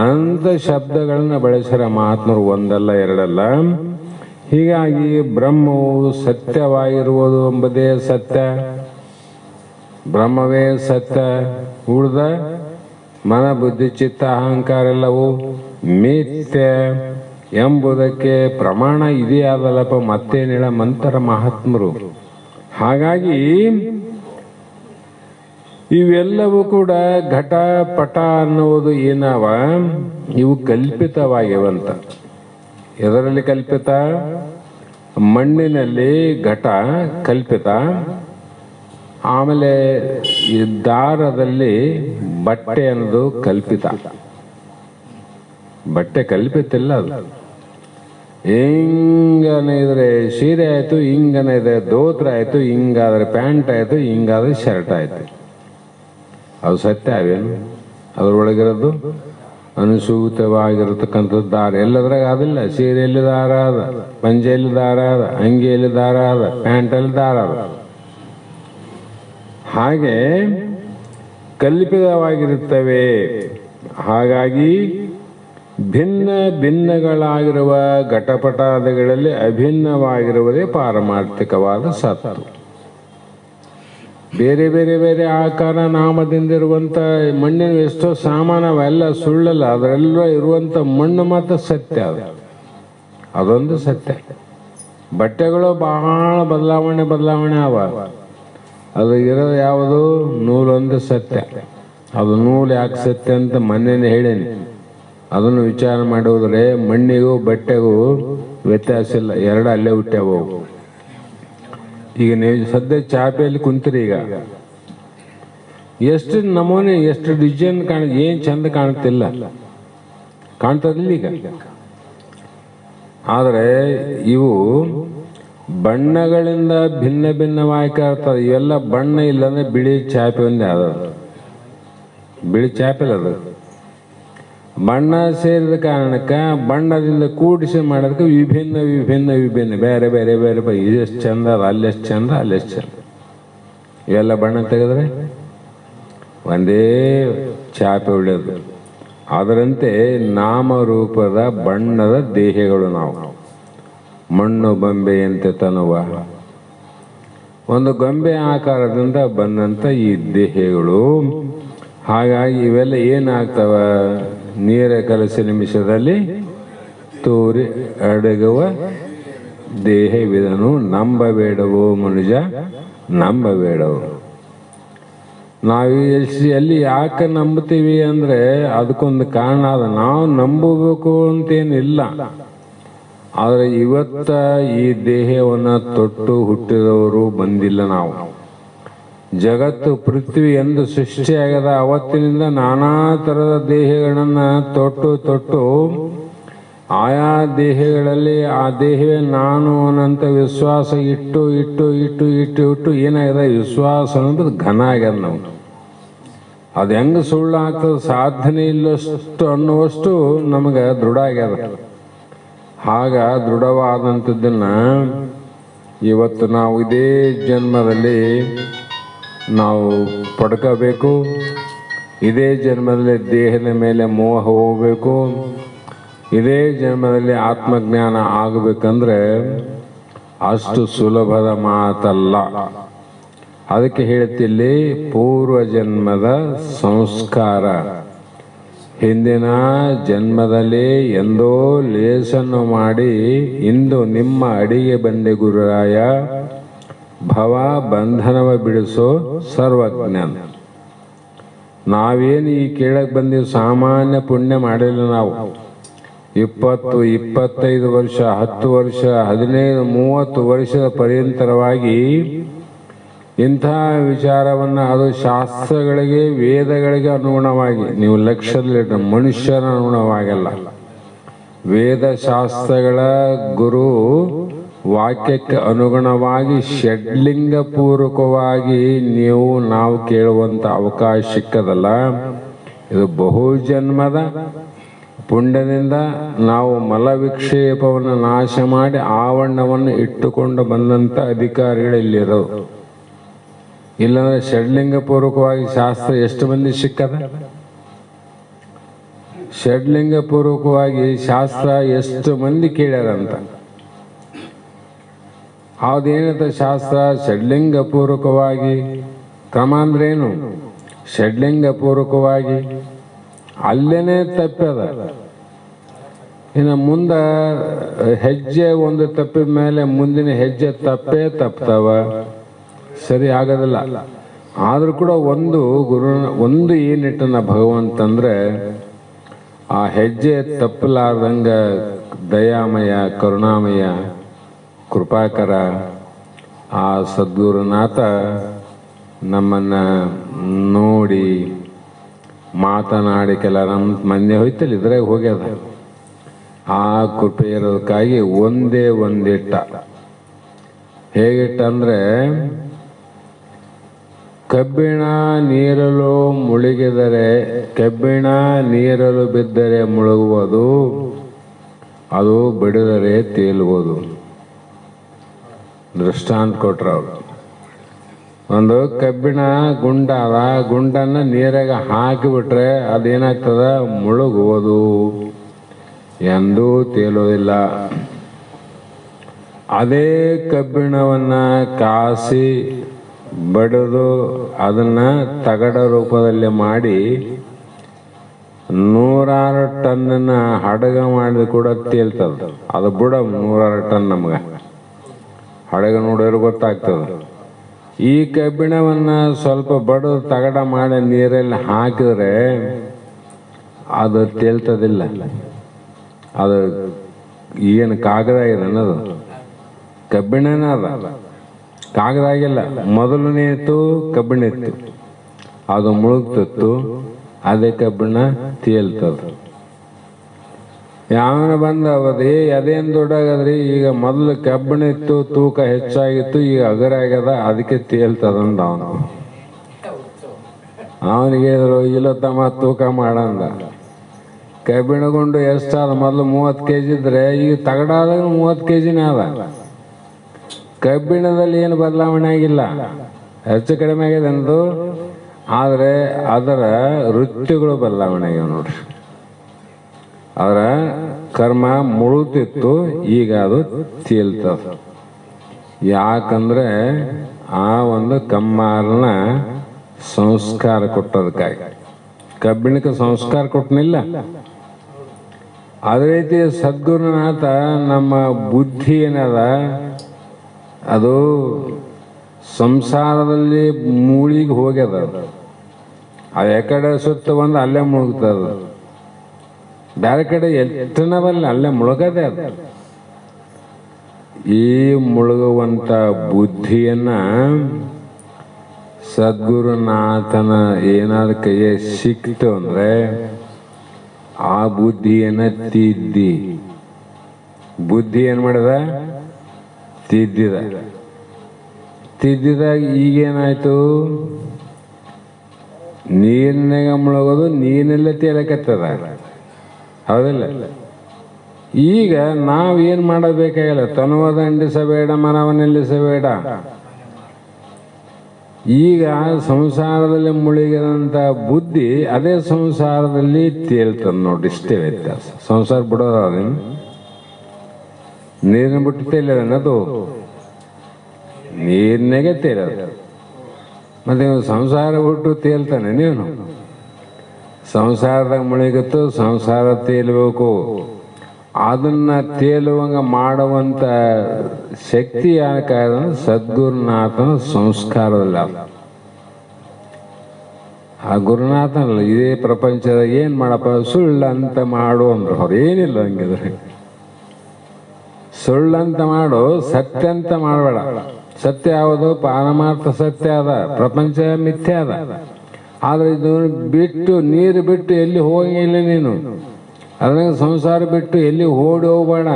ಅಂತ ಶಬ್ದಗಳನ್ನ ಬಳಸ್ಯಾರ ಮಹಾತ್ಮರು, ಒಂದಲ್ಲ ಎರಡಲ್ಲ. ಹೀಗಾಗಿ ಬ್ರಹ್ಮವು ಸತ್ಯವಾಗಿರುವುದು ಎಂಬುದೇ ಸತ್ಯ, ಬ್ರಹ್ಮವೇ ಸತ್ಯ. ಉಳಿದ ಮನ ಬುದ್ಧಿ ಚಿತ್ತ ಅಹಂಕಾರ ಎಲ್ಲವೂ ಮಿಥ್ಯ ಎಂಬುದಕ್ಕೆ ಪ್ರಮಾಣ ಇದೆಯಾದಲ್ಲಪ್ಪ, ಮತ್ತೇನಿಲ್ಲ ಮಂತರ ಮಹಾತ್ಮರು. ಹಾಗಾಗಿ ಇವೆಲ್ಲವೂ ಕೂಡ ಘಟ ಪಟ ಅನ್ನುವುದು ಏನವ, ಇವು ಕಲ್ಪಿತವಾಗಿವಂತ. ಎದರಲ್ಲಿ ಕಲ್ಪಿತ? ಮಣ್ಣಿನಲ್ಲಿ ಘಟ ಕಲ್ಪಿತ, ಆಮೇಲೆ ಈ ದಾರದಲ್ಲಿ ಬಟ್ಟೆ ಅನ್ನೋದು ಕಲ್ಪಿತ. ಬಟ್ಟೆ ಕಲ್ಪಿತಿಲ್ಲ, ಅದು ಹಿಂಗನೇ ಇದ್ರೆ ಸೀರೆ ಆಯ್ತು, ಹಿಂಗನೇ ಇದೆ ದೋತ್ರ ಆಯ್ತು, ಹಿಂಗಾದ್ರೆ ಪ್ಯಾಂಟ್ ಆಯ್ತು, ಹಿಂಗಾದ್ರೆ ಶರ್ಟ್ ಆಯ್ತು. ಅದು ಸತ್ಯ ಅವೇನು? ಅದ್ರೊಳಗಿರೋದು ಅನುಸೂತವಾಗಿರತಕ್ಕಂಥದ್ದು ದಾರ ಎಲ್ಲದ್ರಾಗ ಅದಿಲ್ಲ. ಸೀರೆಯಲ್ಲಿ ದಾರ ಅದ, ಪಂಜೆಯಲ್ಲಿ ದಾರ ಅದ, ಅಂಗಿಯಲ್ಲಿ ದಾರ ಅದ, ಪ್ಯಾಂಟಲ್ಲಿ ದಾರ ಅದ. ಹಾಗೆ ಕಲ್ಪಿತವಾಗಿರುತ್ತವೆ. ಹಾಗಾಗಿ ಭಿನ್ನ ಭಿನ್ನಗಳಾಗಿರುವ ಘಟಪಟಾದಿಗಳಲ್ಲಿ ಅಭಿನ್ನವಾಗಿರುವುದೇ ಪಾರಮಾರ್ಥಿಕವಾದ ಸತ್ತು. ಬೇರೆ ಬೇರೆ ಬೇರೆ ಆಕಾರ ನಾಮದಿಂದಿರುವಂಥ ಮಣ್ಣಿನ ಎಷ್ಟೋ ಸಾಮಾನು ಅವೆಲ್ಲ ಸುಳ್ಳಲ್ಲ, ಅದರೆಲ್ಲ ಇರುವಂಥ ಮಣ್ಣು ಮಾತ್ರ ಸತ್ಯ. ಅದೊಂದು ಸತ್ಯ. ಬಟ್ಟೆಗಳು ಬಹಳ ಬದಲಾವಣೆ ಅವ. ಅದು ಇರೋದು ಯಾವುದು? ನೂಲೊಂದು ಸತ್ಯ. ಅದು ನೂಲು ಯಾಕೆ ಸತ್ಯ ಅಂತ ಮೊನ್ನೆನೇ ಹೇಳೇನಿ. ಅದನ್ನು ವಿಚಾರ ಮಾಡೋದ್ರೆ ಮಣ್ಣಿಗೂ ಬಟ್ಟೆಗೂ ವ್ಯತ್ಯಾಸ ಇಲ್ಲ, ಎರಡು ಅಲ್ಲೇ ಹುಟ್ಟ್ಯಾವು. ಈಗ ನೀವು ಸದ್ಯ ಚಾಪೆಯಲ್ಲಿ ಕುಂತೀರಿ, ಈಗ ಎಷ್ಟು ನಮೂನೆ ಎಷ್ಟು ಡಿಸೈನ್ ಏನ್ ಚಂದ ಕಾಣ್ತಿಲ್ಲ, ಕಾಣ್ತದಿಲ್ಲ ಈಗ. ಆದರೆ ಇವು ಬಣ್ಣಗಳಿಂದ ಭಿನ್ನ ಭಿನ್ನವಾಗಿ ಕಾಣ್ತದೆ. ಇವೆಲ್ಲ ಬಣ್ಣ ಇಲ್ಲಂದ್ರೆ ಬಿಳಿ ಚಾಪೆ ಒಂದೇ ಅದ, ಬಿಳಿ ಚಾಪೆ ಅದು. ಬಣ್ಣ ಸೇರಿದ ಕಾರಣಕ್ಕೆ ಬಣ್ಣದಿಂದ ಕೂಡಿಸಿ ಮಾಡೋದಕ್ಕೆ ವಿಭಿನ್ನ ವಿಭಿನ್ನ ವಿಭಿನ್ನ ಬೇರೆ ಬೇರೆ ಬೇರೆ ಇದೆಷ್ಟು ಚಂದ ಅದ, ಅಲ್ಲೆಷ್ಟು ಚಂದ, ಅಲ್ಲೆಷ್ಟು ಚಂದ. ಇವೆಲ್ಲ ಬಣ್ಣ ತೆಗೆದ್ರೆ ಒಂದೇ ಚಾಪೆ ಉಳಿಯೋದು. ಅದರಂತೆ ನಾಮರೂಪದ ಬಣ್ಣದ ದೇಹಗಳು ನಾವು. ಮಣ್ಣು ಗೊಂಬೆಯಂತೆ ತನುವ, ಒಂದು ಗೊಂಬೆ ಆಕಾರದಿಂದ ಬಂದಂಥ ಈ ದೇಹಗಳು. ಹಾಗಾಗಿ ಇವೆಲ್ಲ ಏನಾಗ್ತವ? ನೀರ ಕಲಸಿ ನಿಮಿಷದಲ್ಲಿ ತೋರಿ ಅಡಗುವ ದೇಹವಿದನು, ನಂಬಬೇಡವೋ ಮನುಜ ನಂಬಬೇಡವು. ನಾವು ಎಲ್ಲಿ ಯಾಕೆ ನಂಬ್ತೀವಿ ಅಂದ್ರೆ ಅದಕ್ಕೊಂದು ಕಾರಣ ಅದ. ನಾವು ನಂಬಬೇಕು ಅಂತೇನಿಲ್ಲ. ಆದರೆ ಇವತ್ತ ಈ ದೇಹವನ್ನು ತೊಟ್ಟು ಹುಟ್ಟಿದವರು ಬಂದಿಲ್ಲ. ನಾವು ಜಗತ್ತು ಪೃಥ್ವಿ ಎಂದು ಸೃಷ್ಟಿಯಾಗದ ಅವತ್ತಿನಿಂದ ನಾನಾ ಥರದ ದೇಹಗಳನ್ನು ತೊಟ್ಟು ಆಯಾ ದೇಹಗಳಲ್ಲಿ ಆ ದೇಹವೇ ನಾನು ಅನ್ನಂತ ವಿಶ್ವಾಸ ಇಟ್ಟು ಏನಾಗಿದೆ? ವಿಶ್ವಾಸ ಅನ್ನೋದು ಘನ ಆಗ್ಯದ. ನಾವು ಅದು ಹೆಂಗೆ ಸುಳ್ಳು ಆಗ್ತದೆ, ಸಾಧನೆ ಇಲ್ಲಷ್ಟು ಅನ್ನುವಷ್ಟು ನಮಗೆ ದೃಢ ಆಗ್ಯದ. ಆಗ ದೃಢವಾದಂಥದ್ದನ್ನ ಇವತ್ತು ನಾವು ಇದೇ ಜನ್ಮದಲ್ಲಿ ನಾವು ಪಡ್ಕೋಬೇಕು. ಇದೇ ಜನ್ಮದಲ್ಲಿ ದೇಹದ ಮೇಲೆ ಮೋಹ ಹೋಗಬೇಕು. ಇದೇ ಜನ್ಮದಲ್ಲಿ ಆತ್ಮಜ್ಞಾನ ಆಗಬೇಕಂದ್ರೆ ಅಷ್ಟು ಸುಲಭದ ಮಾತಲ್ಲ. ಅದಕ್ಕೆ ಹೇಳ್ತಿಲ್ಲಿ ಪೂರ್ವ ಜನ್ಮದ ಸಂಸ್ಕಾರ. ಹಿಂದಿನ ಜನ್ಮದಲ್ಲಿ ಎಂದೋ ಲೇಸನ್ನು ಮಾಡಿ ಇಂದು ನಿಮ್ಮ ಅಡಿಗೆ ಬಂದೆ ಗುರುರಾಯ, ಭವ ಬಂಧನವ ಬಿಡಿಸೋ ಸರ್ವಜ್ಞಾನ. ನಾವೇನು ಈ ಕೇಳಕ್ಕೆ ಬಂದೀವಿ, ಸಾಮಾನ್ಯ ಪುಣ್ಯ ಮಾಡಿಲ್ಲ. ನಾವು 20, 25 ವರ್ಷ, 10 ವರ್ಷ, 15, 30 ವರ್ಷದ ಪರ್ಯಂತರವಾಗಿ ಇಂಥ ವಿಚಾರವನ್ನು, ಅದು ಶಾಸ್ತ್ರಗಳಿಗೆ ವೇದಗಳಿಗೆ ಅನುಗುಣವಾಗಿ, ನೀವು ಲಕ್ಷ್ಯದಲ್ಲಿಟ್ಟ ಮನುಷ್ಯನ ಅನುಗುಣವಾಗಿಲ್ಲ. ವೇದಶಾಸ್ತ್ರಗಳ ಗುರು ವಾಕ್ಯಕ್ಕೆ ಅನುಗುಣವಾಗಿ ಷಡ್ಲಿಂಗ ಪೂರ್ವಕವಾಗಿ ನಾವು ಕೇಳುವಂಥ ಅವಕಾಶ ಸಿಕ್ಕದಲ್ಲ. ಇದು ಬಹುಜನ್ಮದ ಪುಣ್ಯದಿಂದ ನಾವು ಮಲವಿಕ್ಷೇಪವನ್ನು ನಾಶ ಮಾಡಿ ಆವರಣವನ್ನು ಇಟ್ಟುಕೊಂಡು ಬಂದಂಥ ಅಧಿಕಾರಿಗಳು ಇಲ್ಲಿರೋದು. ಇಲ್ಲಾಂದ್ರೆ ಷಡ್ಲಿಂಗ ಪೂರ್ವಕವಾಗಿ ಶಾಸ್ತ್ರ ಎಷ್ಟು ಮಂದಿ ಸಿಕ್ಕದ? ಷಡ್ಲಿಂಗ ಪೂರ್ವಕವಾಗಿ ಶಾಸ್ತ್ರ ಎಷ್ಟು ಮಂದಿ ಕೇಳ್ಯಾರಂತ. ಅದೇನಂತ ಶಾಸ್ತ್ರ ಷಡ್ಲಿಂಗ ಪೂರ್ವಕವಾಗಿ ಕ್ರಮ ಅಂದ್ರೇನು? ಷಡ್ಲಿಂಗ ಪೂರ್ವಕವಾಗಿ ಅಲ್ಲೇನೆ ತಪ್ಪದ. ಇನ್ನು ಮುಂದೆ ಹೆಜ್ಜೆ ಒಂದು ತಪ್ಪಿದ ಮೇಲೆ ಮುಂದಿನ ಹೆಜ್ಜೆ ತಪ್ತಾವ, ಸರಿ ಆಗೋದಿಲ್ಲ. ಆದರೂ ಕೂಡ ಒಂದು ಏನಿಟ್ಟನ ಭಗವಂತಂದ್ರೆ ಆ ಹೆಜ್ಜೆ ತಪ್ಪಲಾರ್ದಂಗ ದಯಾಮಯ ಕರುಣಾಮಯ ಕೃಪಾಕರ ಆ ಸದ್ಗುರುನಾಥ ನಮ್ಮನ್ನ ನೋಡಿ ಮಾತನಾಡಿ ಕೆಲ ನಮ್ಮ ಮಂದಿ ಹೋಯ್ತಲ್ಲ ಇದ್ರಾಗ ಹೋಗ್ಯದ. ಆ ಕೃಪೆ ಇರೋದಕ್ಕಾಗಿ ಒಂದೇ ಒಂದಿಟ್ಟ. ಹೇಗಿಟ್ಟಂದ್ರೆ ಕಬ್ಬಿಣ ನೀರಲು ಮುಳುಗಿದರೆ, ಕಬ್ಬಿಣ ನೀರಲು ಬಿದ್ದರೆ ಮುಳುಗುವುದು, ಅದು ಬಿಡಿದರೆ ತೇಲುವುದು. ದೃಷ್ಟಾಂತ ಕೊಟ್ರು ಅವರು. ಒಂದು ಕಬ್ಬಿಣ ಗುಂಡಾದ, ಗುಂಡನ್ನ ನೀರಾಗ ಹಾಕಿಬಿಟ್ರೆ ಅದೇನಾಗ್ತದ? ಮುಳುಗುವುದು, ಎಂದೂ ತೇಲೋದಿಲ್ಲ. ಅದೇ ಕಬ್ಬಿಣವನ್ನ ಕಾಸಿ ಬಡಿದು ಅದನ್ನ ತಗಡ ರೂಪದಲ್ಲಿ ಮಾಡಿ 106 ಟನ್ನ ಹಡಗ ಮಾಡಿದ ಕೂಡ ತೇಲ್ತದ. ಅದು ಬಿಡ 106 ಟನ್ ನಮ್ಗ ಹಡಗ ನೋಡಿದ್ರೆ ಗೊತ್ತಾಗ್ತದ. ಈ ಕಬ್ಬಿಣವನ್ನ ಸ್ವಲ್ಪ ಬಡಿದು ತಗಡ ಮಾಡಿ ನೀರಲ್ಲಿ ಹಾಕಿದ್ರೆ ಅದು ತೇಲ್ತದಿಲ್ಲ. ಅದು ಏನು ಕಾಗದ ಆಗಿದೆ ಅನ್ನೋದು ಕಬ್ಬಿಣನೇ ಅದ, ಕಾಗದ ಆಗಿಲ್ಲ. ಮೊದಲನೇ ಇತ್ತು ಕಬ್ಬಿಣ ಇತ್ತು, ಅದು ಮುಳುಗ್ತಿತ್ತು, ಅದೇ ಕಬ್ಬಿಣ ತೇಲ್ತದ. ಯಾವನ ಬಂದ ಅವಧಿ ಅದೇನು ದೊಡ್ಡಾಗದ್ರಿ, ಈಗ ಮೊದಲು ಕಬ್ಬಿಣ ಇತ್ತು, ತೂಕ ಹೆಚ್ಚಾಗಿತ್ತು, ಈಗ ಅಗರ ಆಗ್ಯದ, ಅದಕ್ಕೆ ತೇಲ್ತದಂದ ಅವನಿಗೆ ಹೇಳಿದ್ರು, ಇಲ್ಲ ತಮ್ಮ ತೂಕ ಮಾಡಂದ. ಕಬ್ಬಿಣ ಗುಂಡು ಎಷ್ಟಾದ? ಮೊದಲು 30 kg ಇದ್ರೆ ಈಗ ತಗಡಾದಾಗ 30 kgನೇ ಅದ. ಕಬ್ಬಿಣದಲ್ಲಿ ಏನು ಬದಲಾವಣೆ ಆಗಿಲ್ಲ, ಹೆಚ್ಚು ಕಡಿಮೆ ಆಗಿದೆ ಅಂದು, ಆದರೆ ಅದರ ವೃತ್ತಿಗಳು ಬದಲಾವಣೆ ಆಗ್ಯಾವ ನೋಡ್ರಿ. ಅದರ ಕರ್ಮ ಮುಳುತಿತ್ತು, ಈಗ ಅದು ತೇಲ್ತದ. ಯಾಕಂದ್ರೆ ಆ ಒಂದು ಕಮ್ಮಾರನ ಸಂಸ್ಕಾರ ಕೊಟ್ಟದಕ್ಕಾಗಿ. ಕಬ್ಬಿಣಕ್ಕೆ ಸಂಸ್ಕಾರ ಕೊಟ್ಟನಿಲ್ಲ. ಅದೇ ರೀತಿ ಸದ್ಗುರುನಾಥ ನಮ್ಮ ಬುದ್ಧಿ ಏನದ, ಅದು ಸಂಸಾರದಲ್ಲಿ ಮೂಳಿಗೆ ಹೋಗ್ಯದ. ಅದು ಯಾಕಡೆ ಸುತ್ತ ಬಂದು ಅಲ್ಲೇ ಮುಳುಗ್ತದ, ಬೇರೆ ಕಡೆ ಎಷ್ಟನ ಬರಲಿ ಅಲ್ಲೇ ಮುಳುಗದೆ ಅದು. ಈ ಮುಳುಗುವಂತ ಬುದ್ಧಿಯನ್ನ ಸದ್ಗುರುನಾಥನ ಏನಾದ್ರು ಕೈಯೇ ಸಿಕ್ತು ಅಂದ್ರೆ ಆ ಬುದ್ಧಿಯನ್ನ ತಿದ್ದಿ, ಬುದ್ಧಿ ಏನ್ ಮಾಡಿದ? ತಿದ್ದಿದಾಗ ಈಗೇನಾಯ್ತು? ನೀರಿನಾಗ ಮುಳುಗೋದು ನೀರಿನಲ್ಲೇ ತೇಲಕತ್ತದ, ಹೌದಿಲ್ಲ? ಈಗ ನಾವೇನ್ ಮಾಡಬೇಕಾಗಿಲ್ಲ, ತನುವ ದಂಡಿಸಬೇಡ ಮನವ ನಿಲ್ಲಿಸಬೇಡ. ಈಗ ಸಂಸಾರದಲ್ಲಿ ಮುಳುಗಿದಂತ ಬುದ್ಧಿ ಅದೇ ಸಂಸಾರದಲ್ಲಿ ತೇಲ್ತದ ನೋಡಿ. ಇಷ್ಟೇ ವ್ಯತ್ಯಾಸ. ಸಂಸಾರ ಬಿಡೋದೇನು, ನೀರಿನ ಬಿಟ್ಟು ತೇಲದನ್ನದು, ನೀರಿನಾಗೆ ತೇಲದ. ಮತ್ತೆ ಸಂಸಾರ ಬಿಟ್ಟು ತೇಲ್ತಾನೆ ನೀನು? ಸಂಸಾರದಾಗ ಮುಳುಗಿತ್ತು, ಸಂಸಾರ ತೇಲ್ಬೇಕು. ಅದನ್ನ ತೇಲುವಂಗ ಮಾಡುವಂತ ಶಕ್ತಿ ಯಾಕಾದ ಸದ್ಗುರುನಾಥನ ಸಂಸ್ಕಾರದಲ್ಲಿ. ಆ ಗುರುನಾಥನಲ್ಲ, ಇದೇ ಪ್ರಪಂಚದಾಗ ಏನ್ ಮಾಡಪ್ಪ, ಸುಳ್ಳಂತ ಮಾಡು ಅಂದ್ರು. ಅವ್ರು ಏನಿಲ್ಲ ಹಂಗಿದ್ರೆ, ಸುಳ್ಳಂತ ಮಾಡು, ಸತ್ಯ ಅಂತ ಮಾಡಬೇಡ. ಸತ್ಯ ಯಾವುದು? ಪಾರಮಾರ್ಥ ಸತ್ಯ ಅದ, ಪ್ರಪಂಚ ಮಿಥ್ಯ ಅದ. ಆದ್ರೆ ಇದು ಬಿಟ್ಟು, ನೀರು ಬಿಟ್ಟು ಎಲ್ಲಿ ಹೋಗಿಲ್ಲ ನೀನು. ಅದ್ರಾಗ ಸಂಸಾರ ಬಿಟ್ಟು ಎಲ್ಲಿ ಓಡಿ ಹೋಗ್ಬೇಡ.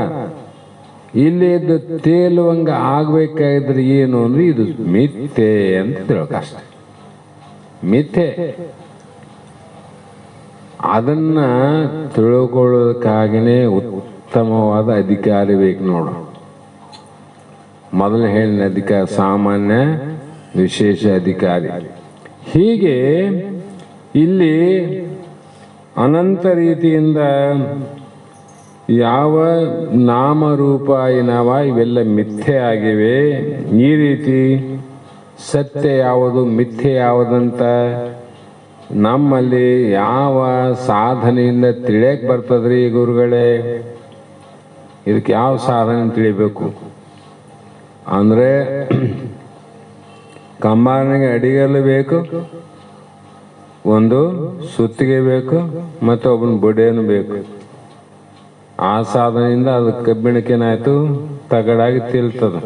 ಇಲ್ಲಿ ಇದ್ದು ತೇಲುವಂಗ ಆಗ್ಬೇಕಾಗಿದ್ರೆ ಏನು ಅಂದ್ರೆ ಇದು ಮಿಥ್ಯೆ ಅಂತ ತಿಳ್ಕಷ್ಟ. ಮಿಥ್ಯೆ ಅದನ್ನ ತಿಳ್ಕೊಳ್ಳೋದಕ್ಕಾಗಿನೇ ಉತ್ತಮವಾದ ಅಧಿಕಾರಿ ಬೇಕು ನೋಡು. ಮೊದಲು ಹೇಳಿದ ಅಧಿಕಾರಿ ಸಾಮಾನ್ಯ, ವಿಶೇಷ ಅಧಿಕಾರಿ. ಹೀಗೆ ಇಲ್ಲಿ ಅನಂತ ರೀತಿಯಿಂದ ಯಾವ ನಾಮರೂಪಾಯಿನವ ಇವೆಲ್ಲ ಮಿಥ್ಯೆ ಆಗಿವೆ. ಈ ರೀತಿ ಸತ್ಯ ಯಾವುದು ಮಿಥ್ಯೆ ಯಾವುದಂತ ನಮ್ಮಲ್ಲಿ ಯಾವ ಸಾಧನೆಯಿಂದ ತಿಳಿಯಕ್ಕೆ ಬರ್ತದ್ರಿ ಗುರುಗಳೇ? ಇದಕ್ಕೆ ಯಾವ ಸಾಧನೆ ತಿಳಿಬೇಕು ಅಂದ್ರೆ ಕಂಬಾರನಿಗೆ ಅಡಿಗಲ್ಲು ಬೇಕು, ಒಂದು ಸುತ್ತಿಗೆ ಬೇಕು, ಮತ್ತು ಒಬ್ಬನ ಬುಡೆಯನ್ನು ಬೇಕು. ಆ ಸಾಧನೆಯಿಂದ ಅದು ಕಬ್ಬಿಣಕ್ಕೇನಾಯ್ತು, ತಗಡಾಗಿ ತಿಳ್ತದ.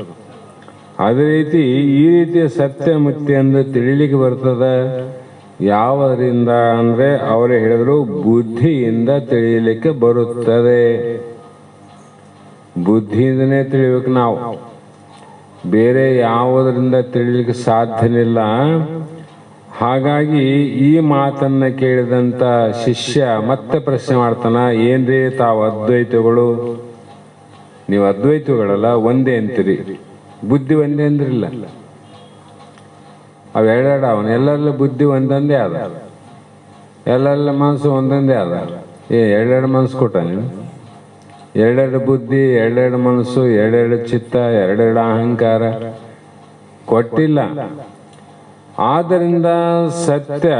ಅದೇ ರೀತಿ ಈ ರೀತಿಯ ಸತ್ಯ ಮಿಥ್ಯೆ ಎಂದು ತಿಳಿಲಿಕ್ಕೆ ಬರ್ತದ ಯಾವರಿಂದ ಅಂದ್ರೆ ಅವರೇ ಹೇಳಿದ್ರು ಬುದ್ಧಿಯಿಂದ ತಿಳಿಯಲಿಕ್ಕೆ ಬರುತ್ತದೆ. ಬುದ್ಧಿಯಿಂದನೇ ತಿಳಿಬೇಕು ನಾವು, ಬೇರೆ ಯಾವುದರಿಂದ ತಿಳಿಲಿಕ್ಕೆ ಸಾಧ್ಯನಿಲ್ಲ. ಹಾಗಾಗಿ ಈ ಮಾತನ್ನ ಕೇಳಿದಂತ ಶಿಷ್ಯ ಮತ್ತೆ ಪ್ರಶ್ನೆ ಮಾಡ್ತಾನ, ಏನ್ರಿ ತಾವು ಅದ್ವೈತಗಳು? ನೀವು ಅದ್ವೈತಗಳಲ್ಲ, ಒಂದೇ ಅಂತೀರಿ, ಬುದ್ಧಿ ಒಂದೇ ಅಂದ್ರಿಲ್ಲ. ಅವೆರಡ ಅವನು ಎಲ್ಲೆಲ್ಲ ಬುದ್ಧಿ ಒಂದೊಂದೇ ಅದ, ಎಲ್ಲೆಲ್ಲ ಮನಸ್ಸು ಒಂದೊಂದೇ ಅದ. ಎರಡೆರಡು ಮನಸ್ಸು ಕೊಟ್ಟ ನೀನು? ಎರಡೆರಡು ಬುದ್ಧಿ, ಎರಡೆರಡು ಮನಸ್ಸು, ಎರಡೆರಡು ಚಿತ್ತ, ಎರಡೆರಡು ಅಹಂಕಾರ ಕೊಟ್ಟಿಲ್ಲ. ಆದ್ದರಿಂದ ಸತ್ಯ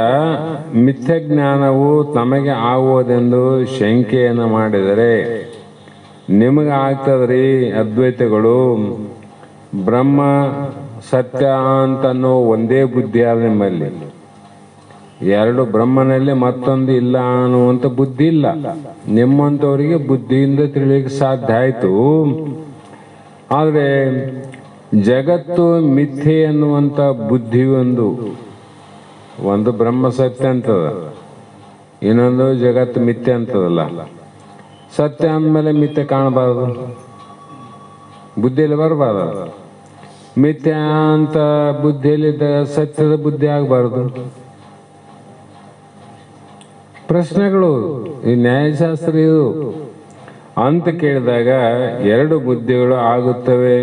ಮಿಥ್ಯ ಜ್ಞಾನವು ತಮಗೆ ಆಗುವುದೆಂದು ಶಂಕೆಯನ್ನು ಮಾಡಿದರೆ ನಿಮಗೆ ಆಗ್ತದ್ರಿ ಅದ್ವೈತಗಳು. ಬ್ರಹ್ಮ ಸತ್ಯ ಅಂತನ್ನೋ ಒಂದೇ ಬುದ್ಧಿ ಆದ ನಿಮ್ಮಲ್ಲಿ. ಎರಡು ಬ್ರಹ್ಮನಲ್ಲಿ ಮತ್ತೊಂದು ಇಲ್ಲ ಅನ್ನುವಂಥ ಬುದ್ಧಿ ಇಲ್ಲ. ನಿಮ್ಮಂಥವರಿಗೆ ಬುದ್ಧಿಯಿಂದ ತಿಳಿಯಲಿಕ್ಕೆ ಸಾಧ್ಯ ಆಯಿತು. ಆದರೆ ಜಗತ್ತು ಮಿಥ್ಯೆ ಅನ್ನುವಂಥ ಬುದ್ಧಿ ಒಂದು ಬ್ರಹ್ಮ ಸತ್ಯ ಅಂತದ, ಇನ್ನೊಂದು ಜಗತ್ತು ಮಿಥ್ಯೆ ಅಂತದಲ್ಲ. ಸತ್ಯ ಅಂದಮೇಲೆ ಮಿಥ್ಯೆ ಕಾಣಬಾರದು, ಬುದ್ಧಿಯಲ್ಲಿ ಬರಬಾರದು. ಮಿಥ್ಯ ಅಂತ ಬುದ್ಧಿಯಲ್ಲಿದ್ದ ಸತ್ಯದ ಬುದ್ಧಿ ಆಗಬಾರದು. ಪ್ರಶ್ನೆಗಳು ಈ ನ್ಯಾಯಶಾಸ್ತ್ರ ಇದು ಅಂತ ಕೇಳಿದಾಗ ಎರಡು ಬುದ್ಧಿಗಳು ಆಗುತ್ತವೆ.